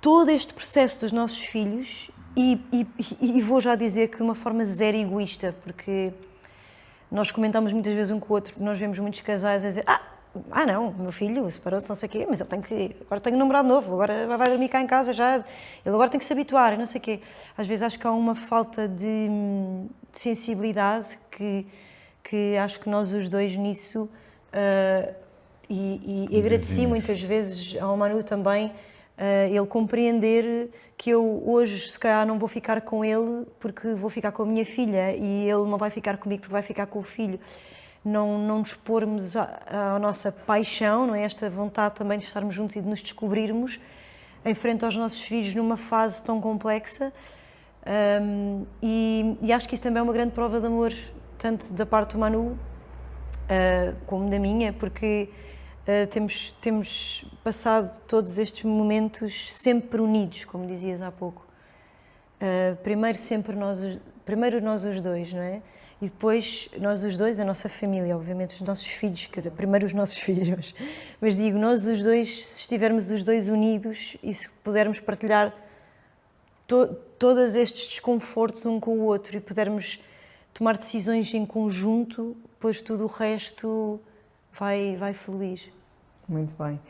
todo este processo dos nossos filhos e vou já dizer que de uma forma zero egoísta, porque nós comentamos muitas vezes um com o outro, nós vemos muitos casais a dizer não, meu filho separou-se, não sei o quê, mas agora tenho um namorado novo, agora vai dormir cá em casa já, ele agora tem que se habituar, não sei o quê. Às vezes acho que há uma falta de sensibilidade que acho que nós os dois nisso, e agradeci muitas vezes ao Manu também, ele compreender que eu hoje se calhar não vou ficar com ele porque vou ficar com a minha filha e ele não vai ficar comigo porque vai ficar com o filho. Não nos pormos à nossa paixão, não é? Esta vontade também de estarmos juntos e de nos descobrirmos em frente aos nossos filhos numa fase tão complexa. E acho que isso também é uma grande prova de amor, tanto da parte do Manu como da minha, porque temos passado todos estes momentos sempre unidos, como dizias há pouco. Primeiro nós os dois, não é? E depois nós os dois, a nossa família, obviamente os nossos filhos, quer dizer, primeiro os nossos filhos, mas digo, nós os dois, se estivermos os dois unidos e se pudermos partilhar todos estes desconfortos um com o outro e pudermos tomar decisões em conjunto, pois tudo o resto vai fluir. Muito bem.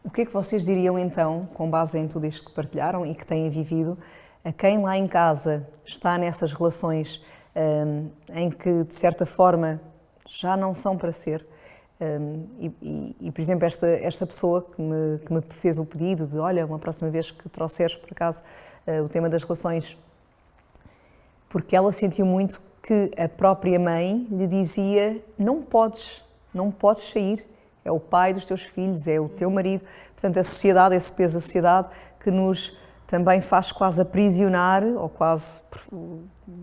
O que é que vocês diriam então, com base em tudo isto que partilharam e que têm vivido, a quem lá em casa está nessas relações em que, de certa forma, já não são para ser? Por exemplo, esta pessoa que me fez o pedido de, olha, uma próxima vez que trouxeres, por acaso, o tema das relações, porque ela sentiu muito que a própria mãe lhe dizia, não podes sair, é o pai dos teus filhos, é o teu marido. Portanto, a sociedade, esse peso da sociedade que nos também faz quase aprisionar, ou quase,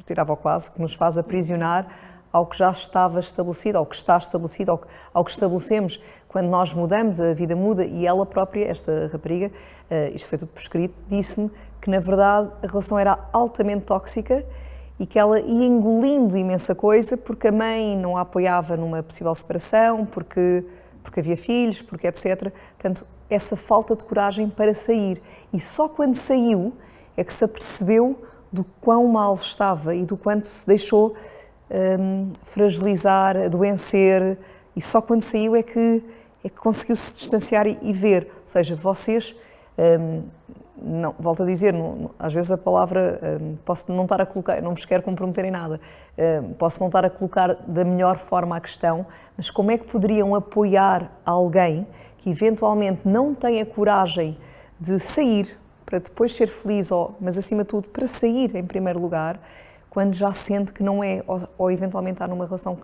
tirava o quase, que nos faz aprisionar ao que já estava estabelecido, ao que está estabelecido, ao que estabelecemos. Quando nós mudamos, a vida muda, e ela própria, esta rapariga, isto foi tudo por escrito, disse-me que na verdade a relação era altamente tóxica e que ela ia engolindo imensa coisa porque a mãe não a apoiava numa possível separação, porque havia filhos, porque etc. Portanto, essa falta de coragem para sair. E só quando saiu é que se apercebeu do quão mal estava e do quanto se deixou fragilizar, adoecer, e só quando saiu é que conseguiu se distanciar e ver. Ou seja, vocês, não, volto a dizer, às vezes a palavra, posso não estar a colocar, não vos quero comprometer em nada, posso não estar a colocar da melhor forma a questão, mas como é que poderiam apoiar alguém que eventualmente não tem a coragem de sair para depois ser feliz, mas acima de tudo para sair em primeiro lugar, quando já sente que não é, ou eventualmente está numa relação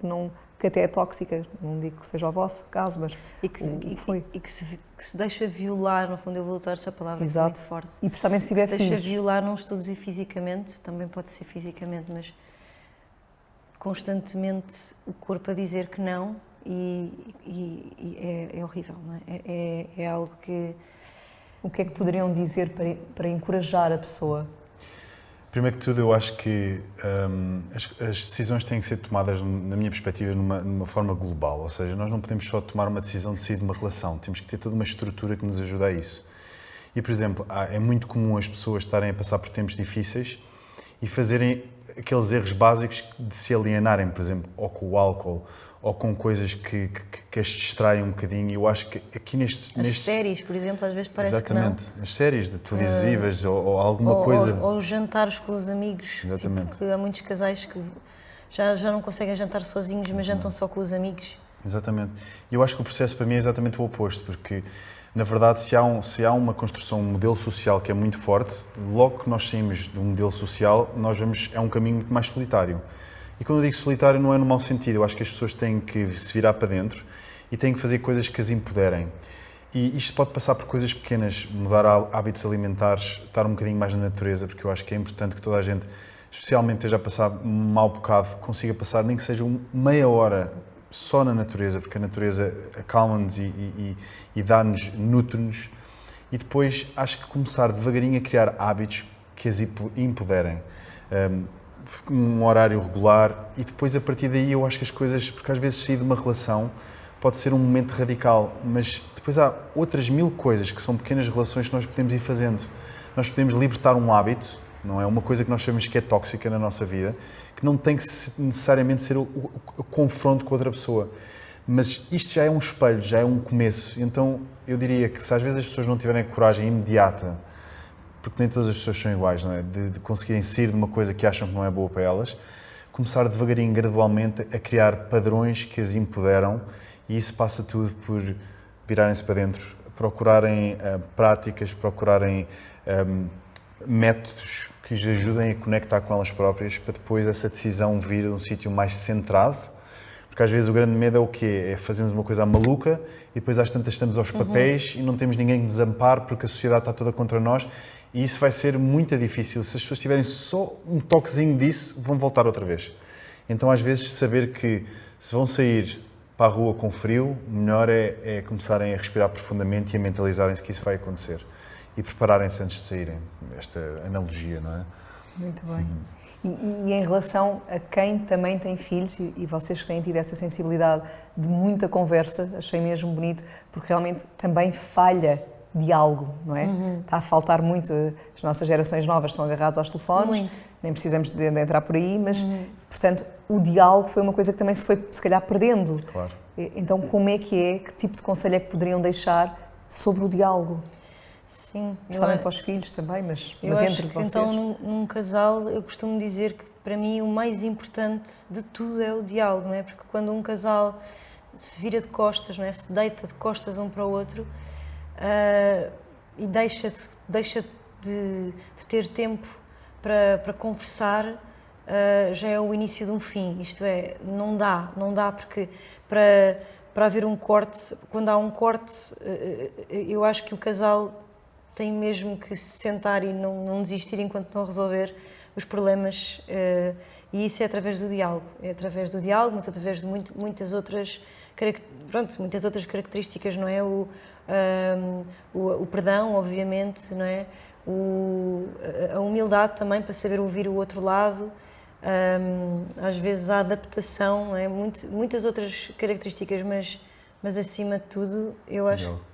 que até é tóxica, não digo que seja o vosso caso, mas que se deixa violar, no fundo eu vou usar essa palavra. Exato. Muito forte. E principalmente se tiver filhos. Se deixa violar, não estou a dizer fisicamente, também pode ser fisicamente, mas constantemente o corpo a dizer que não, e é horrível, não é? É algo que... O que é que poderiam dizer para encorajar a pessoa? Primeiro que tudo, eu acho que as decisões têm que ser tomadas, na minha perspectiva, numa forma global. Ou seja, nós não podemos só tomar uma decisão de sair de uma relação. Temos que ter toda uma estrutura que nos ajude a isso. E, por exemplo, é muito comum as pessoas estarem a passar por tempos difíceis e fazerem aqueles erros básicos de se alienarem, por exemplo, ou com o álcool, ou com coisas que as distraem um bocadinho. E eu acho que aqui As séries, por exemplo, às vezes parece exatamente, que não. As séries televisivas ou alguma coisa... Ou jantares com os amigos. Exatamente. Tipo, há muitos casais que já não conseguem jantar sozinhos, mas jantam só com os amigos. Exatamente. E eu acho que o processo para mim é exatamente o oposto, porque Na verdade, se há uma construção, um modelo social que é muito forte, logo que nós saímos de um modelo social, nós vamos, é um caminho muito mais solitário. E quando eu digo solitário não é no mau sentido, eu acho que as pessoas têm que se virar para dentro e têm que fazer coisas que as empoderem. E isto pode passar por coisas pequenas, mudar hábitos alimentares, estar um bocadinho mais na natureza, porque eu acho que é importante que toda a gente, especialmente esteja a passar um mau bocado, consiga passar nem que seja meia hora só na natureza, porque a natureza acalma-nos e dá-nos, nutre-nos. E depois acho que começar devagarinho a criar hábitos que as empoderem. Um horário regular e depois a partir daí eu acho que as coisas, porque às vezes sair de uma relação pode ser um momento radical, mas depois há outras 1000 coisas que são pequenas relações que nós podemos ir fazendo. Nós podemos libertar um hábito, não é? Uma coisa que nós sabemos que é tóxica na nossa vida, que não tem que necessariamente ser o confronto com outra pessoa. Mas isto já é um espelho, já é um começo. Então eu diria que se às vezes as pessoas não tiverem a coragem imediata, porque nem todas as pessoas são iguais, não é? De conseguirem sair de uma coisa que acham que não é boa para elas, começar devagarinho, gradualmente, a criar padrões que as empoderam, e isso passa tudo por virarem-se para dentro, procurarem práticas, procurarem métodos que lhes ajudem a conectar com elas próprias, para depois essa decisão vir de um sítio mais centrado, porque às vezes o grande medo é o quê? É fazermos uma coisa maluca e depois às tantas estamos aos papéis e não temos ninguém que nos ampare porque a sociedade está toda contra nós, e isso vai ser muito difícil. Se as pessoas tiverem só um toquezinho disso, vão voltar outra vez. Então às vezes saber que se vão sair para a rua com frio, o melhor é começarem a respirar profundamente e a mentalizarem-se que isso vai acontecer e prepararem-se antes de saírem. Esta analogia, não é? Muito bem. E em relação a quem também tem filhos, e vocês que têm tido essa sensibilidade de muita conversa, achei mesmo bonito, porque realmente também falha diálogo, não é? Está a faltar muito. As nossas gerações novas estão agarradas aos telefones, Muito. nem precisamos de entrar por aí, mas, portanto, o diálogo foi uma coisa que também se foi, se calhar, perdendo. Claro. Então, como é? Que tipo de conselho é que poderiam deixar sobre o diálogo? Sim. Principalmente para os filhos também, mas acho entre que, vocês. então, num casal, eu costumo dizer que, para mim, o mais importante de tudo é o diálogo, não é? Porque quando um casal se vira de costas, não é? Se deita de costas um para o outro, e deixa de ter tempo para conversar, já é o início de um fim. Isto é, não dá porque para haver um corte, quando há um corte, eu acho que o casal tem mesmo que se sentar e não desistir enquanto não resolver os problemas, e isso é através do diálogo. É através do diálogo, mas através de muitas outras características, não é? O perdão, obviamente, não é? A humildade também para saber ouvir o outro lado, às vezes a adaptação, não é? Muitas outras características, mas acima de tudo, eu acho...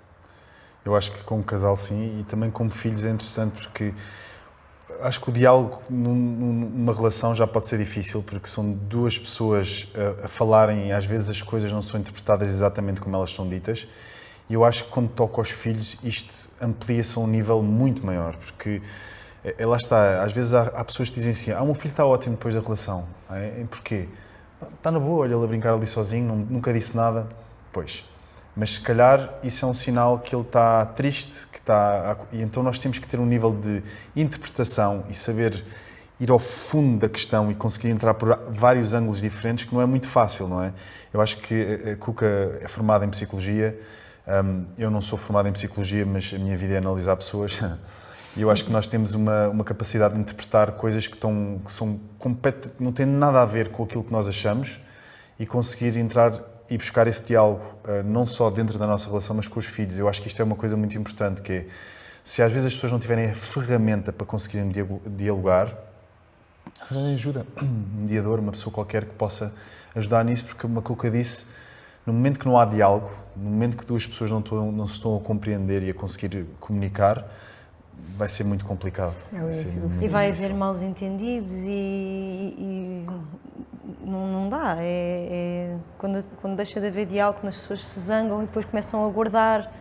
Eu acho que como casal sim, e também como filhos é interessante, porque acho que o diálogo numa relação já pode ser difícil, porque são duas pessoas a falarem e às vezes as coisas não são interpretadas exatamente como elas são ditas. E eu acho que quando toca aos filhos isto amplia-se a um nível muito maior, porque lá está, às vezes há pessoas que dizem assim: o meu filho está ótimo depois da relação. Porquê? Está na boa, olha ele a brincar ali sozinho, nunca disse nada. Pois, mas se calhar isso é um sinal que ele está triste, e então nós temos que ter um nível de interpretação e saber ir ao fundo da questão e conseguir entrar por vários ângulos diferentes, que não é muito fácil, não é? Eu acho que a Cuca é formada em psicologia, eu não sou formado em psicologia, mas a minha vida é analisar pessoas, e eu acho que nós temos uma capacidade de interpretar coisas que são não têm nada a ver com aquilo que nós achamos, e conseguir entrar e buscar esse diálogo, não só dentro da nossa relação, mas com os filhos. Eu acho que isto é uma coisa muito importante, que é, se às vezes as pessoas não tiverem a ferramenta para conseguirem dialogar, arranjem ajuda, um mediador, uma pessoa qualquer que possa ajudar nisso, porque uma Cuca disse, no momento que não há diálogo, no momento que duas pessoas não se estão a compreender e a conseguir comunicar, vai ser muito complicado. E vai haver maus entendidos e não dá. Quando deixa de haver diálogo, quando as pessoas se zangam e depois começam a guardar,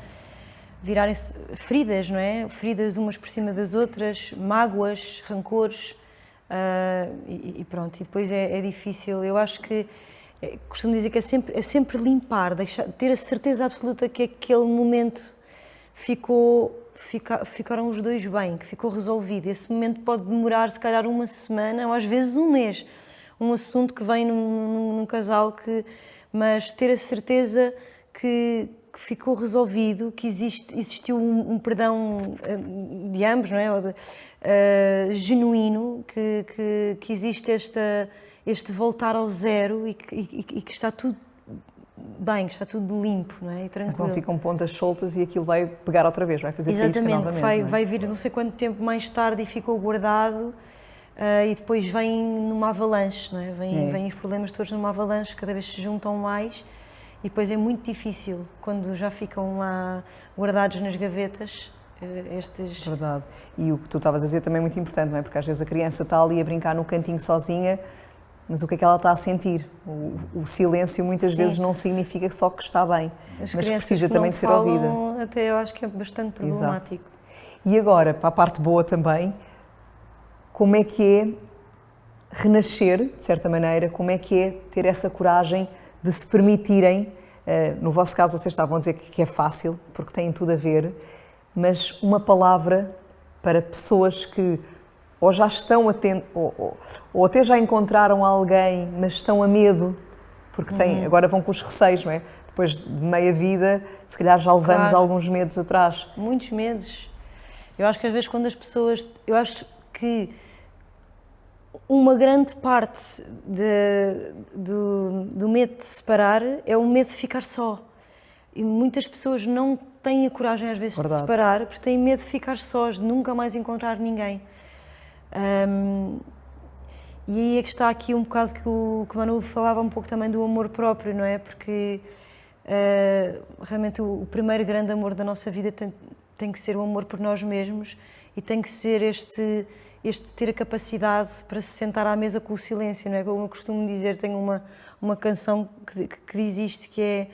virarem-se feridas, não é? Feridas umas por cima das outras, mágoas, rancores, e pronto. E depois é difícil. Eu acho que costumo dizer que é sempre limpar, ter a certeza absoluta que aquele momento ficaram os dois bem, que ficou resolvido. Esse momento pode demorar se calhar uma semana ou às vezes um mês. Um assunto que vem num casal, mas ter a certeza que ficou resolvido, que existiu um perdão de ambos, não é? Genuíno, que existe este voltar ao zero e que está tudo bem, que está tudo limpo, não é? E tranquilo. Mas não ficam pontas soltas e aquilo vai pegar outra vez, vai fazer faísca novamente. Exatamente, vai vir não sei quanto tempo mais tarde e ficou guardado e depois vem numa avalanche, não é? Vêm os problemas todos numa avalanche, cada vez se juntam mais e depois é muito difícil quando já ficam lá guardados nas gavetas. Verdade. E o que tu estavas a dizer também é muito importante, não é? Porque às vezes a criança está ali a brincar no cantinho sozinha, mas o que é que ela está a sentir? O silêncio muitas vezes não significa só que está bem, mas precisa também de ser ouvida. Até eu acho que é bastante problemático. Exato. E agora, para a parte boa também, como é que é renascer, de certa maneira, como é que é ter essa coragem de se permitirem, no vosso caso vocês estavam a dizer que é fácil, porque têm tudo a ver, mas uma palavra para pessoas que ou já estão ou até já encontraram alguém, mas estão a medo, porque agora vão com os receios, não é? Depois de meia vida, se calhar já levamos alguns medos atrás. Muitos medos. Eu acho que às vezes quando as pessoas... Eu acho que uma grande parte do medo de se separar é o medo de ficar só. E muitas pessoas não têm a coragem às vezes de se separar porque têm medo de ficar sós, de nunca mais encontrar ninguém. E aí é que está aqui um bocado que o Manu falava um pouco também do amor próprio, não é? Porque realmente o primeiro grande amor da nossa vida tem que ser o amor por nós mesmos e tem que ser este ter a capacidade para se sentar à mesa com o silêncio, não é? Como eu costumo dizer, tenho uma canção que diz isto, que é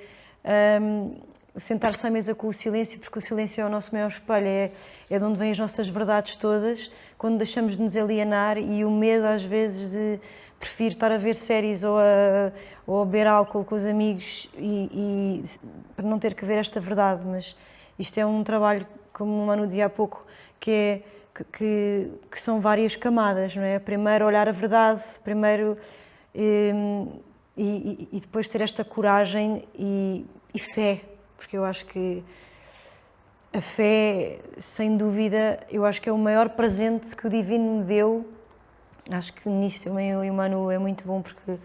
sentar-se à mesa com o silêncio, porque o silêncio é o nosso maior espelho, é de onde vêm as nossas verdades todas, quando deixamos de nos alienar, e o medo às vezes de prefiro estar a ver séries ou a beber álcool com os amigos e para não ter que ver esta verdade, mas isto é um trabalho, como o Manu dizia há pouco, que são várias camadas, não é? Primeiro olhar a verdade, primeiro e depois ter esta coragem e fé, porque eu acho que a fé, sem dúvida, eu acho que é o maior presente que o Divino me deu. Acho que nisso eu e o Manu é muito bom, porque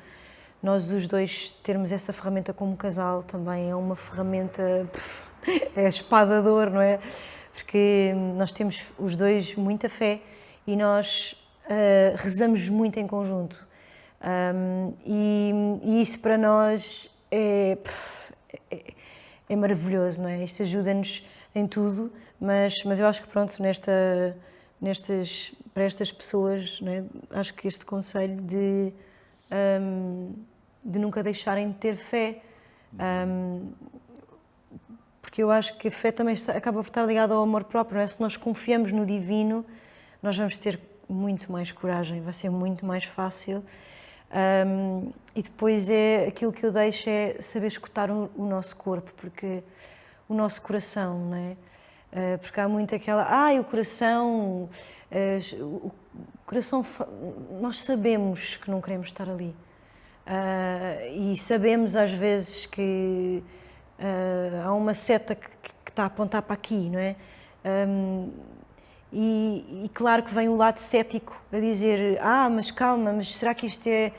nós os dois termos essa ferramenta como casal também é uma ferramenta, é a espada de ouro, não é? Porque nós temos os dois muita fé e nós rezamos muito em conjunto. E isso para nós é maravilhoso, não é? Isto ajuda-nos em tudo, mas eu acho que pronto, para estas pessoas, não é? Acho que este conselho de nunca deixarem de ter fé, porque eu acho que a fé também acaba por estar ligada ao amor próprio, não é? Se nós confiamos no divino, nós vamos ter muito mais coragem, vai ser muito mais fácil. E depois aquilo que eu deixo é saber escutar o nosso corpo, porque o nosso coração, não é? Porque há muito aquela, o coração, nós sabemos que não queremos estar ali. E sabemos às vezes que há uma seta que está a apontar para aqui, não é? E claro que vem o lado cético a dizer, mas calma, mas será que isto é...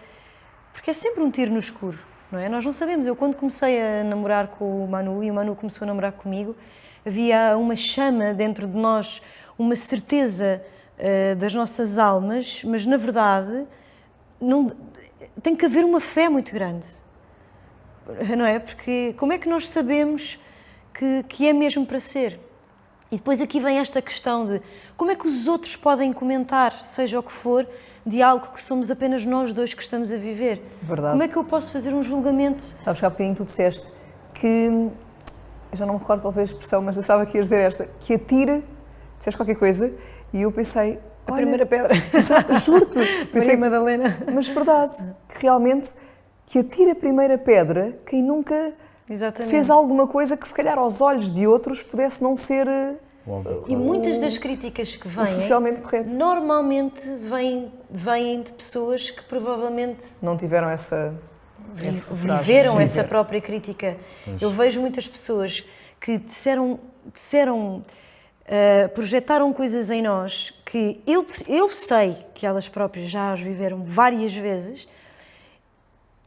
Porque é sempre um tiro no escuro, não é? Nós não sabemos. Eu quando comecei a namorar com o Manu e o Manu começou a namorar comigo, havia uma chama dentro de nós, uma certeza das nossas almas, mas na verdade tem que haver uma fé muito grande, não é? Porque como é que nós sabemos que é mesmo para ser? E depois aqui vem esta questão de como é que os outros podem comentar, seja o que for, de algo que somos apenas nós dois que estamos a viver. Verdade. Como é que eu posso fazer um julgamento? Sabes que há bocadinho tu disseste que, eu já não me recordo qual foi a expressão, mas achava que ias dizer esta, que atira, disseste qualquer coisa, e eu pensei... A primeira pedra. Juro-te. Maria Madalena. Mas verdade, que realmente, que atira a primeira pedra quem nunca Exatamente. fez alguma coisa que se calhar aos olhos de outros pudesse não ser E muitas das críticas que o vêm, socialmente correto. normalmente vêm de pessoas que provavelmente Não tiveram essa coragem. viveram Sim. essa própria crítica. Eu vejo muitas pessoas que projetaram coisas em nós que eu sei que elas próprias já as viveram várias vezes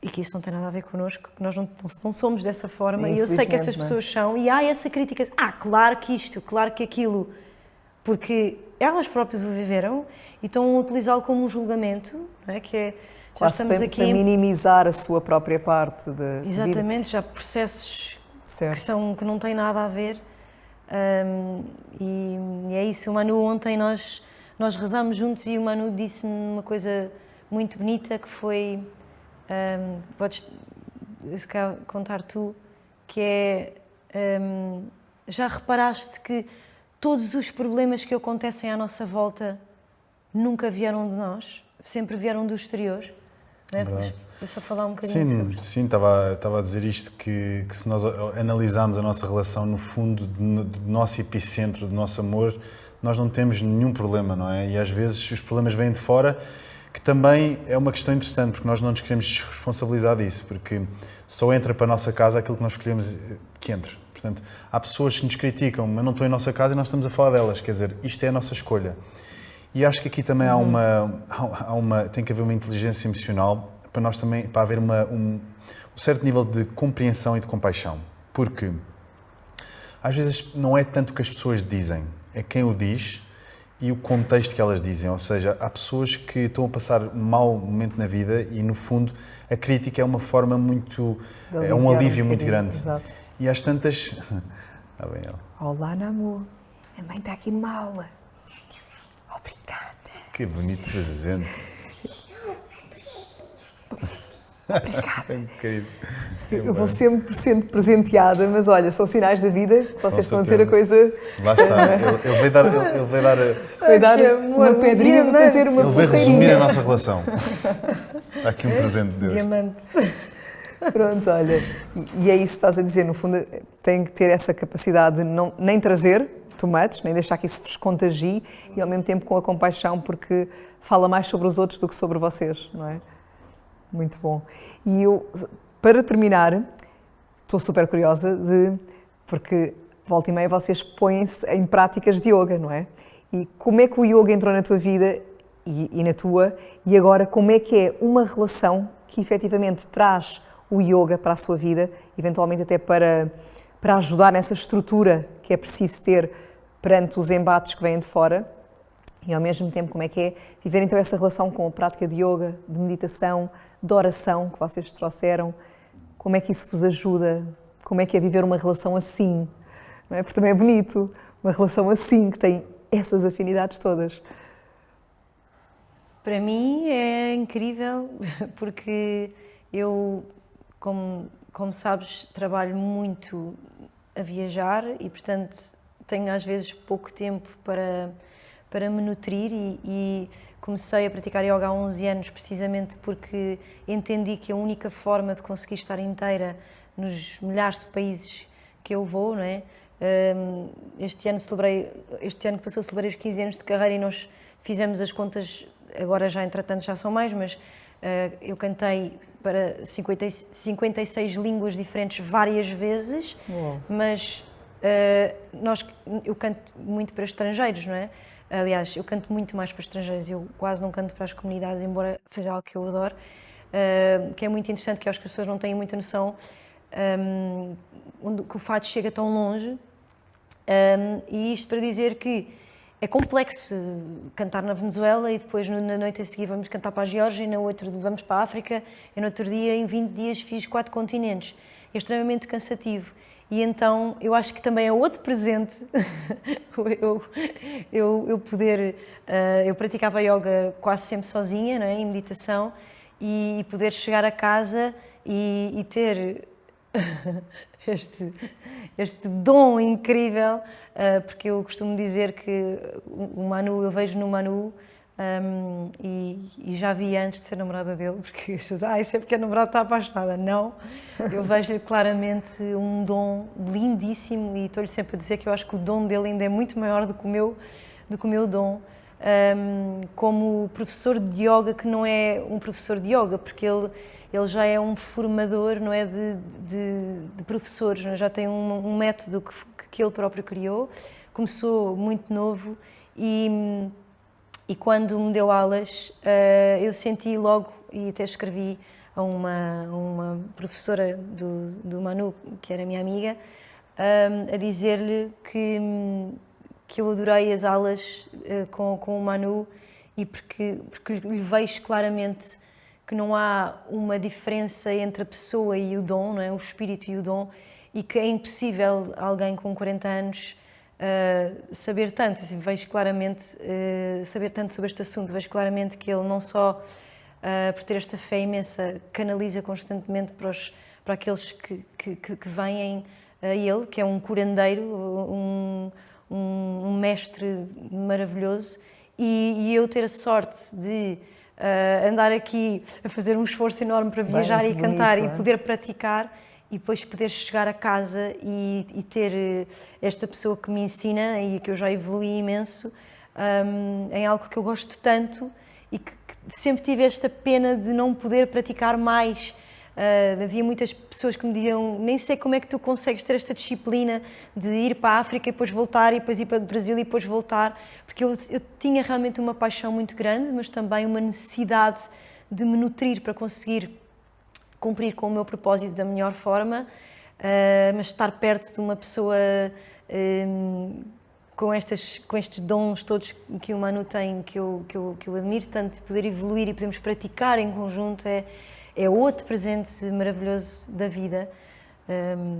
e que isso não tem nada a ver connosco, que nós não somos dessa forma, e eu sei que essas Infelizmente, não é? pessoas são, e há essa crítica, claro que isto, claro que aquilo, porque elas próprias o viveram e estão a utilizá-lo como um julgamento, não é? Que é, já Quase estamos para, aqui para minimizar a sua própria parte de vida. exatamente, já processos Certo. que não têm nada a ver. E é isso. O Manu, ontem nós rezámos juntos e o Manu disse-me uma coisa muito bonita que foi, podes se calhar contar tu, que é, já reparaste que todos os problemas que acontecem à nossa volta nunca vieram de nós, sempre vieram do exterior? Não é? Verdade. Vou só falar um bocadinho sobre Sim, estava a dizer isto, que se nós analisarmos a nossa relação no fundo do nosso epicentro, do nosso amor, nós não temos nenhum problema, não é? E às vezes os problemas vêm de fora, que também é uma questão interessante, porque nós não nos queremos desresponsabilizar disso, porque só entra para a nossa casa aquilo que nós escolhemos que entre. Portanto, há pessoas que nos criticam, mas não estão em nossa casa e nós estamos a falar delas, quer dizer, isto é a nossa escolha. E acho que aqui também tem que haver uma inteligência emocional para nós também, para haver um certo nível de compreensão e de compaixão. Porque às vezes não é tanto o que as pessoas dizem, é quem o diz e o contexto que elas dizem. Ou seja, há pessoas que estão a passar um mau momento na vida e, no fundo, a crítica é uma forma muito... é um alívio muito grande. Exato. E às tantas... Ah, bem, ela. Olá, Namu. A mãe está aqui numa aula. Obrigada. Que bonito presente. Obrigada. Querido. Eu vou sempre sendo presenteada, mas olha, são sinais da vida. Vocês estão a dizer a certeza. coisa. Lá está. Ele veio dar Vai dar que amor, uma pedrinha para fazer uma ele veio resumir a pulseirinha. nossa relação. Está aqui um presente de Deus. diamante. Pronto, olha. E é isso que estás a dizer. No fundo, tem que ter essa capacidade de não, nem trazer tomates, nem deixar que isso vos contagie e ao mesmo tempo com a compaixão, porque fala mais sobre os outros do que sobre vocês, não é? Muito bom. E eu, para terminar, estou super curiosa porque volta e meia vocês põem-se em práticas de yoga, não é? E como é que o yoga entrou na tua vida e na tua, e agora como é que é uma relação que efetivamente traz o yoga para a sua vida, eventualmente até para ajudar nessa estrutura que é preciso ter perante os embates que vêm de fora, e ao mesmo tempo como é que é viver então essa relação com a prática de yoga, de meditação, de oração que vocês trouxeram, como é que isso vos ajuda, como é que é viver uma relação assim, não é? Porque também é bonito, uma relação assim, que tem essas afinidades todas. Para mim é incrível, porque eu, como sabes, trabalho muito a viajar e, portanto, tenho às vezes pouco tempo para me nutrir e comecei a praticar yoga há 11 anos precisamente porque entendi que a única forma de conseguir estar inteira nos milhares de países que eu vou, não é? Este ano que passou celebrei os 15 anos de carreira e nós fizemos as contas, agora já entretanto já são mais, mas eu cantei para 56 línguas diferentes várias vezes, mas eu canto muito para estrangeiros, não é? Aliás, eu canto muito mais para estrangeiros, eu quase não canto para as comunidades, embora seja algo que eu adoro, que é muito interessante, que eu acho que as pessoas não têm muita noção que o fado chega tão longe, e isto para dizer que é complexo cantar na Venezuela e depois na noite a seguir vamos cantar para a Geórgia, e no outro vamos para a África, e no outro dia, em 20 dias, fiz 4 continentes. É extremamente cansativo. E então, eu acho que também é outro presente eu poder... eu praticava yoga quase sempre sozinha, não é? Em meditação, e poder chegar a casa e ter este dom incrível, porque eu costumo dizer que o Manu, eu vejo no Manu E já vi antes de ser namorada dele, porque as pessoas, isso é porque a namorada está apaixonada. Não, eu vejo-lhe claramente um dom lindíssimo e estou-lhe sempre a dizer que eu acho que o dom dele ainda é muito maior do que o meu dom. Como professor de yoga, que não é um professor de yoga, porque ele já é um formador, não é, de professores, não é? Já tem um método que ele próprio criou, começou muito novo e quando me deu aulas eu senti logo, e até escrevi a uma professora do Manu, que era minha amiga, a dizer-lhe que eu adorei as aulas com o Manu e porque lhe vejo claramente que não há uma diferença entre a pessoa e o dom, não é? O espírito e o dom, e que é impossível alguém com 40 anos saber tanto. Assim, vejo claramente, saber tanto sobre este assunto, vejo claramente que ele não só, por ter esta fé imensa, canaliza constantemente para aqueles que vêm a ele, que é um curandeiro, um mestre maravilhoso, e eu ter a sorte de andar aqui a fazer um esforço enorme para viajar e cantar e poder praticar e depois poder chegar a casa e ter esta pessoa que me ensina e que eu já evolui imenso em algo que eu gosto tanto e que sempre tive esta pena de não poder praticar mais. Havia muitas pessoas que me diziam, nem sei como é que tu consegues ter esta disciplina de ir para a África e depois voltar e depois ir para o Brasil e depois voltar, porque eu tinha realmente uma paixão muito grande, mas também uma necessidade de me nutrir para conseguir cumprir com o meu propósito da melhor forma, mas estar perto de uma pessoa com estes dons todos que o Manu tem, que eu admiro tanto, poder evoluir e podermos praticar em conjunto é outro presente maravilhoso da vida.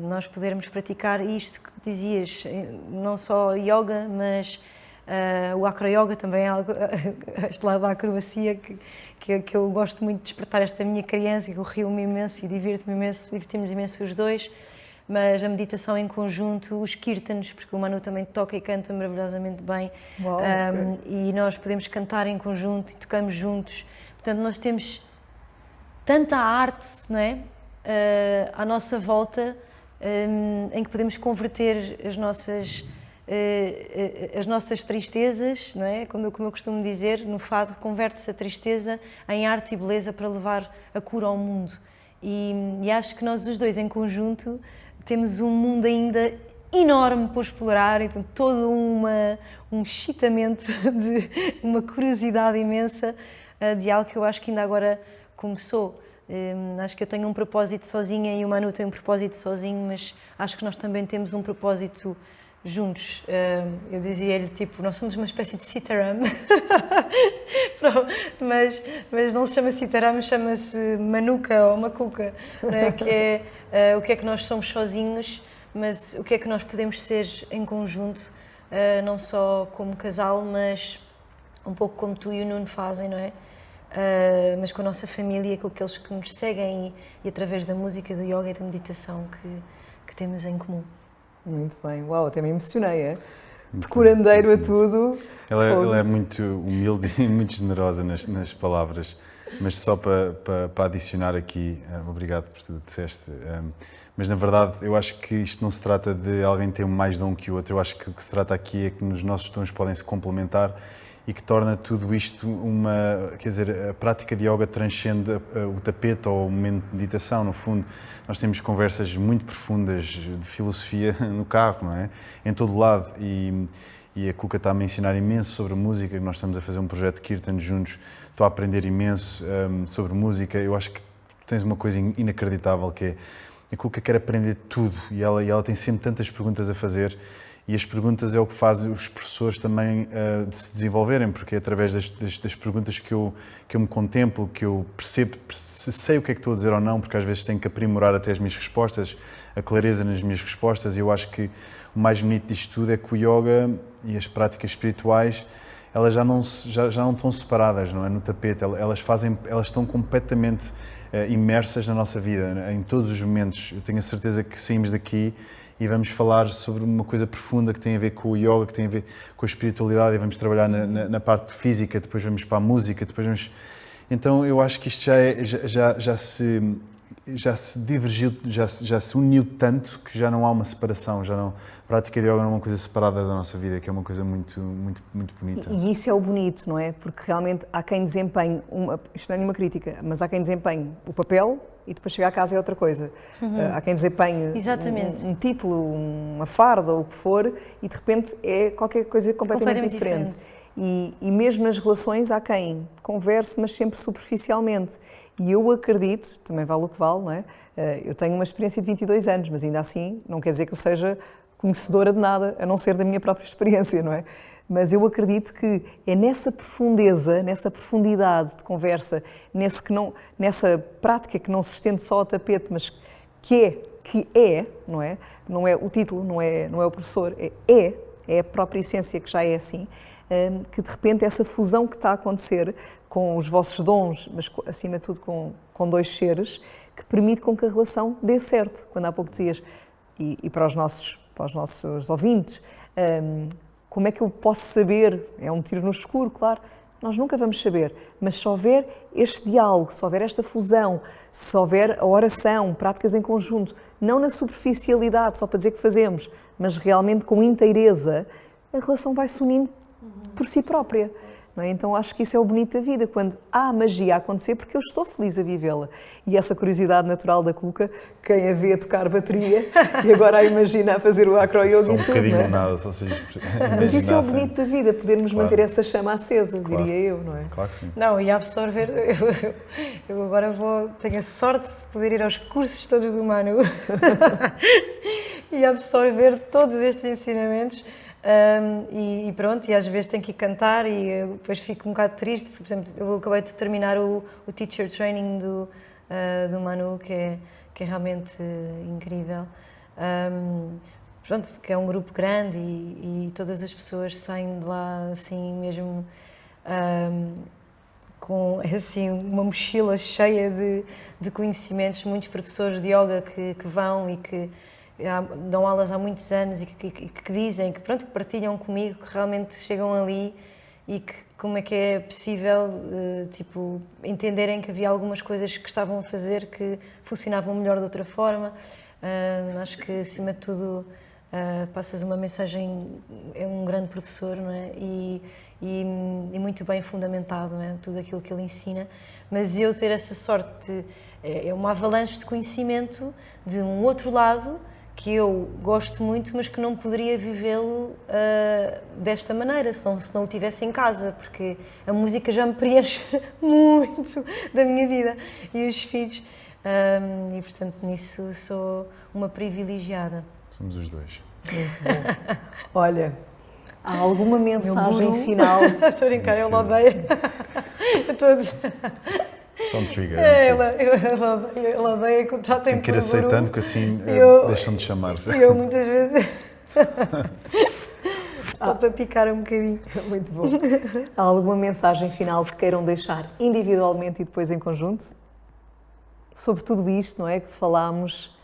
Nós podermos praticar isto que dizias, não só yoga, mas o acro-yoga também é algo, este lado da acrobacia que eu gosto muito de despertar esta minha criança, que eu rio-me imenso e divertimos imenso os dois, mas a meditação em conjunto, os kirtans, porque o Manu também toca e canta maravilhosamente bem. Uau, e nós podemos cantar em conjunto e tocamos juntos. Portanto, nós temos tanta arte, não é? À nossa volta, em que podemos converter as nossas tristezas, não é? Como eu costumo dizer, no fado, converte-se a tristeza em arte e beleza para levar a cura ao mundo. E acho que nós os dois, em conjunto, temos um mundo ainda enorme por explorar, então todo um excitamento, uma curiosidade imensa de algo que eu acho que ainda agora começou. Acho que eu tenho um propósito sozinha e o Manu tem um propósito sozinho, mas acho que nós também temos um propósito juntos. Eu dizia-lhe, tipo, nós somos uma espécie de Sitaram, mas não se chama Sitaram, chama-se Manuka ou Macuca, né? Que é o que é que nós somos sozinhos, mas o que é que nós podemos ser em conjunto, não só como casal, mas um pouco como tu e o Nuno fazem, não é? Mas com a nossa família, com aqueles que nos seguem e através da música, do yoga e da meditação que temos em comum. Muito bem, uau, até me emocionei, é? De curandeiro a tudo. Ela é muito humilde e muito generosa nas palavras, mas só para adicionar aqui, obrigado por tudo que disseste, mas na verdade eu acho que isto não se trata de alguém ter mais dom que o outro, eu acho que o que se trata aqui é que os nossos dons podem se complementar e que torna tudo isto quer dizer, a prática de yoga transcende o tapete ou o momento de meditação, no fundo. Nós temos conversas muito profundas de filosofia no carro, não é? Em todo lado. E a Cuca está a me ensinar imenso sobre música, nós estamos a fazer um projeto de Kirtan juntos, estou a aprender imenso sobre música. Eu acho que tu tens uma coisa inacreditável que é, a Cuca quer aprender tudo e ela tem sempre tantas perguntas a fazer. E as perguntas é o que faz os professores também de se desenvolverem, porque é através das perguntas que eu me contemplo, que eu percebo se sei o que é que estou a dizer ou não, porque às vezes tenho que aprimorar até as minhas respostas, a clareza nas minhas respostas, e eu acho que o mais bonito disto tudo é que o yoga e as práticas espirituais, elas já não estão separadas, não é, no tapete, elas estão completamente imersas na nossa vida, em todos os momentos. Eu tenho a certeza que saímos daqui e vamos falar sobre uma coisa profunda que tem a ver com o yoga, que tem a ver com a espiritualidade, e vamos trabalhar na parte física, depois vamos para a música, depois vamos... Então eu acho que isto já se divergiu, já se uniu tanto que já não há uma separação, a prática de yoga não é uma coisa separada da nossa vida, que é uma coisa muito, muito, muito bonita. E isso é o bonito, não é? Porque realmente há quem desempenhe, isto não é nenhuma crítica, mas há quem desempenhe o papel e depois chega a casa é outra coisa. Há quem desempenhe um título, uma farda ou o que for e de repente é qualquer coisa completamente diferente. E mesmo nas relações há quem converse, mas sempre superficialmente. E eu acredito, também vale o que vale, não é? Eu tenho uma experiência de 22 anos, mas ainda assim não quer dizer que eu seja conhecedora de nada, a não ser da minha própria experiência, não é? Mas eu acredito que é nessa profundeza, nessa profundidade de conversa, nessa prática que não se estende só ao tapete, mas que é, não é? Não é o título, não é o professor, é a própria essência que já é assim, que de repente essa fusão que está a acontecer com os vossos dons, mas acima de tudo com dois seres, que permite com que a relação dê certo. Quando há pouco dizias, e para os nossos ouvintes, como é que eu posso saber? É um tiro no escuro, claro. Nós nunca vamos saber, mas se houver este diálogo, se houver esta fusão, se houver a oração, práticas em conjunto, não na superficialidade, só para dizer que fazemos, mas realmente com inteireza, a relação vai se unindo por si própria. Não é? Então acho que isso é o bonito da vida, quando há magia a acontecer, porque eu estou feliz a vivê-la. E essa curiosidade natural da Cuca, quem a vê a tocar bateria e agora a imagina a fazer o acro-yoga só e tudo. Só um bocadinho não é? nada, só se Mas isso é o bonito da vida, podermos manter essa chama acesa, Claro. diria eu, não é? Claro que sim. Não, e absorver, eu agora tenho a sorte de poder ir aos cursos todos do Manu e absorver todos estes ensinamentos. E pronto, e às vezes tenho que ir cantar e eu depois fico um bocado triste. Por exemplo, eu acabei de terminar o teacher training do Manu, que é realmente incrível. Pronto, porque é um grupo grande e todas as pessoas saem de lá assim mesmo com assim, uma mochila cheia de conhecimentos. Muitos professores de yoga que vão e que dão aulas há muitos anos e que dizem, que partilham comigo, que realmente chegam ali e que como é que é possível tipo, entenderem que havia algumas coisas que estavam a fazer que funcionavam melhor de outra forma. Acho que, acima de tudo, passas uma mensagem, é um grande professor, não é? E muito bem fundamentado, não é? Tudo aquilo que ele ensina. Mas eu ter essa sorte, é uma avalanche de conhecimento de um outro lado que eu gosto muito, mas que não poderia vivê-lo desta maneira, se não o tivesse em casa, porque a música já me preenche muito da minha vida e os filhos. E, portanto, nisso sou uma privilegiada. Somos os dois. Muito bom. Olha, há alguma mensagem final? Estou a brincar, ele odeia. Só um trigger. Ele odeia que o tratem Tem que ir por aceitando que assim deixam de chamar-se. Eu muitas vezes... Só para picar um bocadinho. Muito bom. Há alguma mensagem final que queiram deixar individualmente e depois em conjunto? Sobre tudo isto, não é? Que falámos,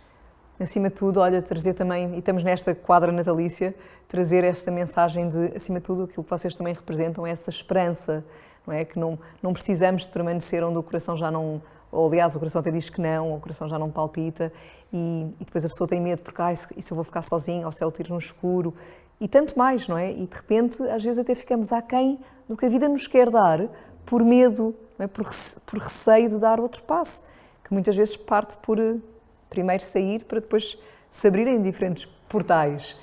acima de tudo, olha, trazer também, e estamos nesta quadra natalícia, trazer esta mensagem de, acima de tudo, aquilo que vocês também representam, é essa esperança, não é? Que não precisamos de permanecer onde o coração já não... Ou, aliás, o coração até diz que não, ou o coração já não palpita, e depois a pessoa tem medo, porque, e se eu vou ficar sozinha, ou se é o tiro no escuro, e tanto mais, não é? E, de repente, às vezes até ficamos aquém do que a vida nos quer dar, por medo, não é? Por receio de dar outro passo, que muitas vezes parte por primeiro sair, para depois se abrirem diferentes portais.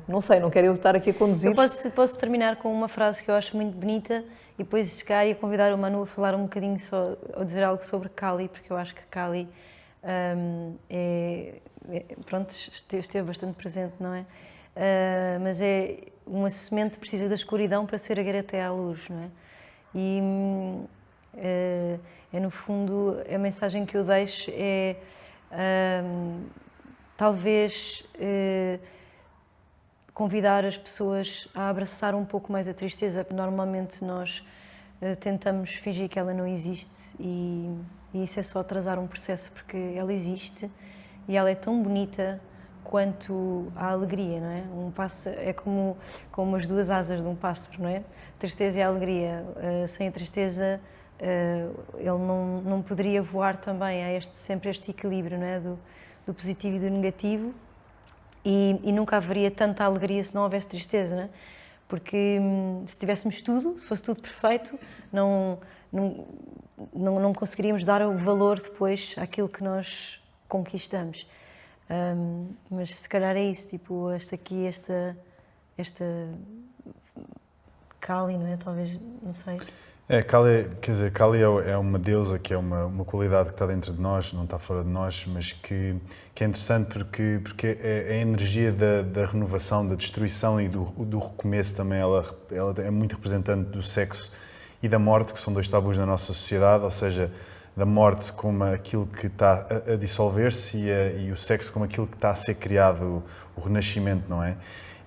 Não sei, não quero eu estar aqui a conduzir. Eu posso terminar com uma frase que eu acho muito bonita e depois chegar e convidar o Manu a falar um bocadinho só, ou dizer algo sobre Kali, porque eu acho que Kali pronto, esteve bastante presente, não é? Mas é uma semente que precisa da escuridão para ser erguer até à luz, não é? E no fundo, a mensagem que eu deixo é talvez convidar as pessoas a abraçar um pouco mais a tristeza, porque normalmente nós tentamos fingir que ela não existe e isso é só atrasar um processo, porque ela existe e ela é tão bonita quanto à alegria, não é? Um pássaro é como as duas asas de um pássaro, não é? A tristeza e a alegria. Sem a tristeza, ele não poderia voar também. Há sempre este equilíbrio, não é? Do positivo e do negativo. E nunca haveria tanta alegria se não houvesse tristeza, não é? Porque se tivéssemos tudo, se fosse tudo perfeito, não conseguiríamos dar o valor depois àquilo que nós conquistamos. Mas se calhar é isso, tipo, esta Kali, não é? Talvez, não sei. Kali, quer dizer, Kali é uma deusa que é uma qualidade que está dentro de nós, não está fora de nós, mas que é interessante porque é a energia da renovação, da destruição e do recomeço também. Ela é muito representante do sexo e da morte, que são dois tabus na nossa sociedade, ou seja, da morte como aquilo que está a dissolver-se e o sexo como aquilo que está a ser criado, o renascimento, não é?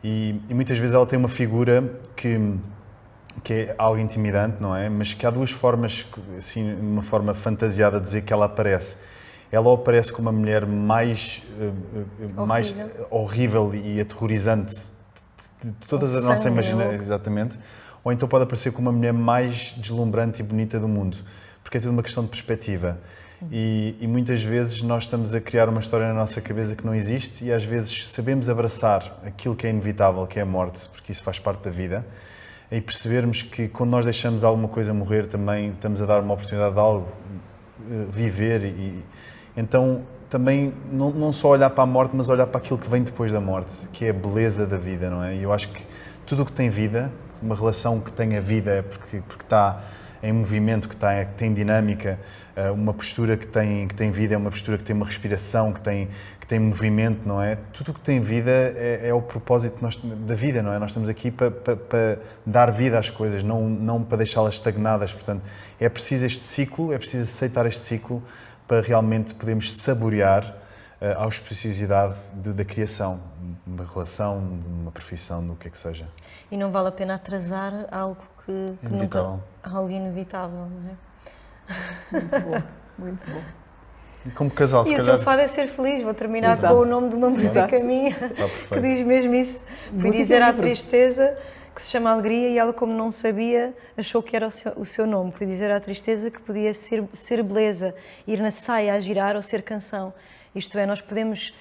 E muitas vezes ela tem uma figura que é algo intimidante, não é? Mas que há duas formas, assim, uma forma fantasiada de dizer que ela aparece. Ela aparece como a mulher mais horrível e aterrorizante de todas a nossa imaginação, exatamente. Ou então pode aparecer como a mulher mais deslumbrante e bonita do mundo, porque é tudo uma questão de perspectiva. E muitas vezes nós estamos a criar uma história na nossa cabeça que não existe e às vezes sabemos abraçar aquilo que é inevitável, que é a morte, porque isso faz parte da vida. E percebermos que quando nós deixamos alguma coisa morrer também estamos a dar uma oportunidade de algo viver e então também não só olhar para a morte, mas olhar para aquilo que vem depois da morte, que é a beleza da vida, não é? E eu acho que tudo o que tem vida, uma relação que tenha vida é porque está em movimento, que tem dinâmica, uma postura que tem vida é uma postura que tem uma respiração, que tem movimento, não é? Tudo o que tem vida é o propósito da vida, não é? Nós estamos aqui para dar vida às coisas, não para deixá-las estagnadas. Portanto, é preciso este ciclo, é preciso aceitar este ciclo para realmente podermos saborear a auspiciosidade da criação, de uma relação, de uma profissão, do que é que seja. E não vale a pena atrasar algo que nunca... Algo inevitável, não é? Muito bom, muito bom. E como casal, se calhar... E o teu fado é ser feliz. Vou terminar Exato. Com o nome de uma música minha, que diz mesmo isso. Fui dizer à tristeza que se chama Alegria e ela, como não sabia, achou que era o seu nome. Fui dizer à tristeza que podia ser beleza, ir na saia a girar ou ser canção. Isto é, nós podemos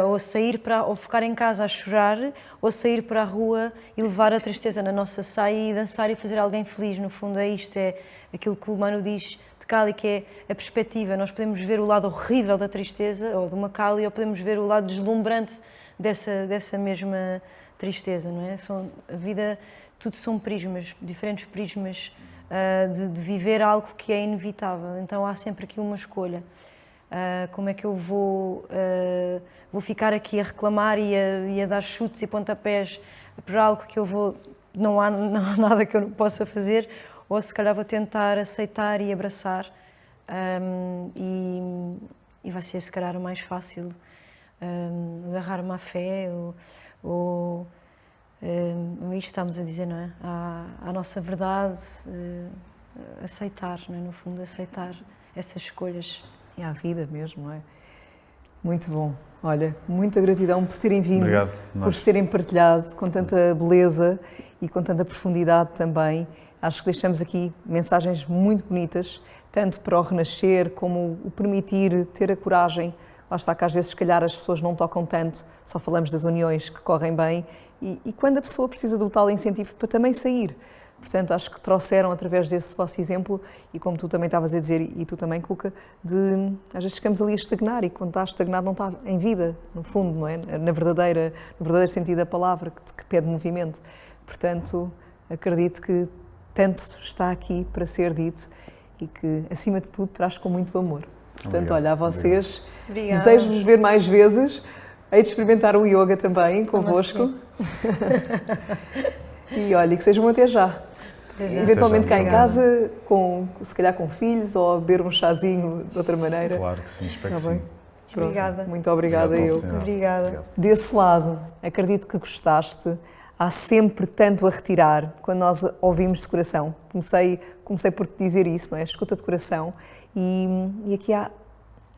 ou sair ou ficar em casa a chorar, ou sair para a rua e levar a tristeza na nossa saia e dançar e fazer alguém feliz. No fundo é isto, é aquilo que o Manu diz de Kali, que é a perspectiva. Nós podemos ver o lado horrível da tristeza ou de uma Kali, ou podemos ver o lado deslumbrante dessa mesma tristeza, não é? A vida, tudo são prismas, diferentes prismas de viver algo que é inevitável. Então há sempre aqui uma escolha. Como é que eu vou ficar aqui a reclamar e a dar chutes e pontapés por algo que não há nada que eu possa fazer, ou se calhar vou tentar aceitar e abraçar e vai ser se calhar o mais fácil agarrar-me à fé ou isto estamos a dizer, não é? À nossa verdade, aceitar, não é? No fundo, aceitar essas escolhas. E à vida mesmo, não é? Muito bom. Olha, muita gratidão por terem vindo, obrigado, por terem partilhado com tanta beleza e com tanta profundidade também. Acho que deixamos aqui mensagens muito bonitas, tanto para o renascer como o permitir, ter a coragem. Lá está que às vezes, se calhar, as pessoas não tocam tanto, só falamos das uniões que correm bem e quando a pessoa precisa do tal incentivo para também sair. Portanto, acho que trouxeram, através desse vosso exemplo, e como tu também estavas a dizer, e tu também, Cuca, às vezes ficamos ali a estagnar, e quando está estagnado não está em vida, no fundo, não é? No verdadeiro sentido da palavra, que pede movimento. Portanto, acredito que tanto está aqui para ser dito e que, acima de tudo, traz com muito amor. Portanto, olha, a vocês, desejo-vos ver mais vezes, hei de experimentar o yoga também convosco. E olha, que sejam até já. Eventualmente cá em casa, se calhar com filhos, ou a beber um chazinho de outra maneira. Claro que sim, espero que sim. Obrigada. Muito obrigada eu. Obrigada. Desse lado, acredito que gostaste. Há sempre tanto a retirar quando nós ouvimos de coração. Comecei por te dizer isso, não é? Escuta de coração. E aqui há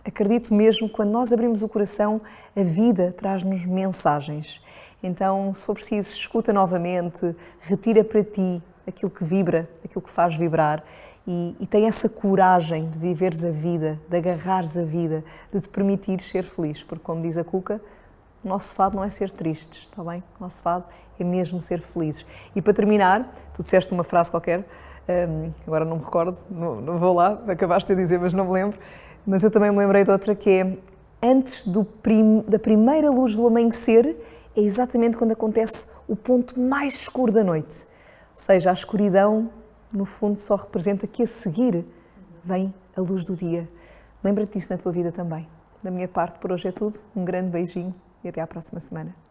Acredito mesmo que quando nós abrimos o coração, a vida traz-nos mensagens. Então, se for preciso, escuta novamente, retira para ti aquilo que vibra, aquilo que faz vibrar e tem essa coragem de viveres a vida, de agarrares a vida, de te permitires ser feliz, porque como diz a Cuca, o nosso fado não é ser tristes, está bem? O nosso fado é mesmo ser felizes. E para terminar, tu disseste uma frase qualquer, agora não me recordo, não vou lá, acabaste de dizer, mas não me lembro, mas eu também me lembrei de outra que é, antes da primeira luz do amanhecer, é exatamente quando acontece o ponto mais escuro da noite. Ou seja, a escuridão, no fundo, só representa que a seguir vem a luz do dia. Lembra-te disso na tua vida também. Da minha parte, por hoje é tudo. Um grande beijinho e até à próxima semana.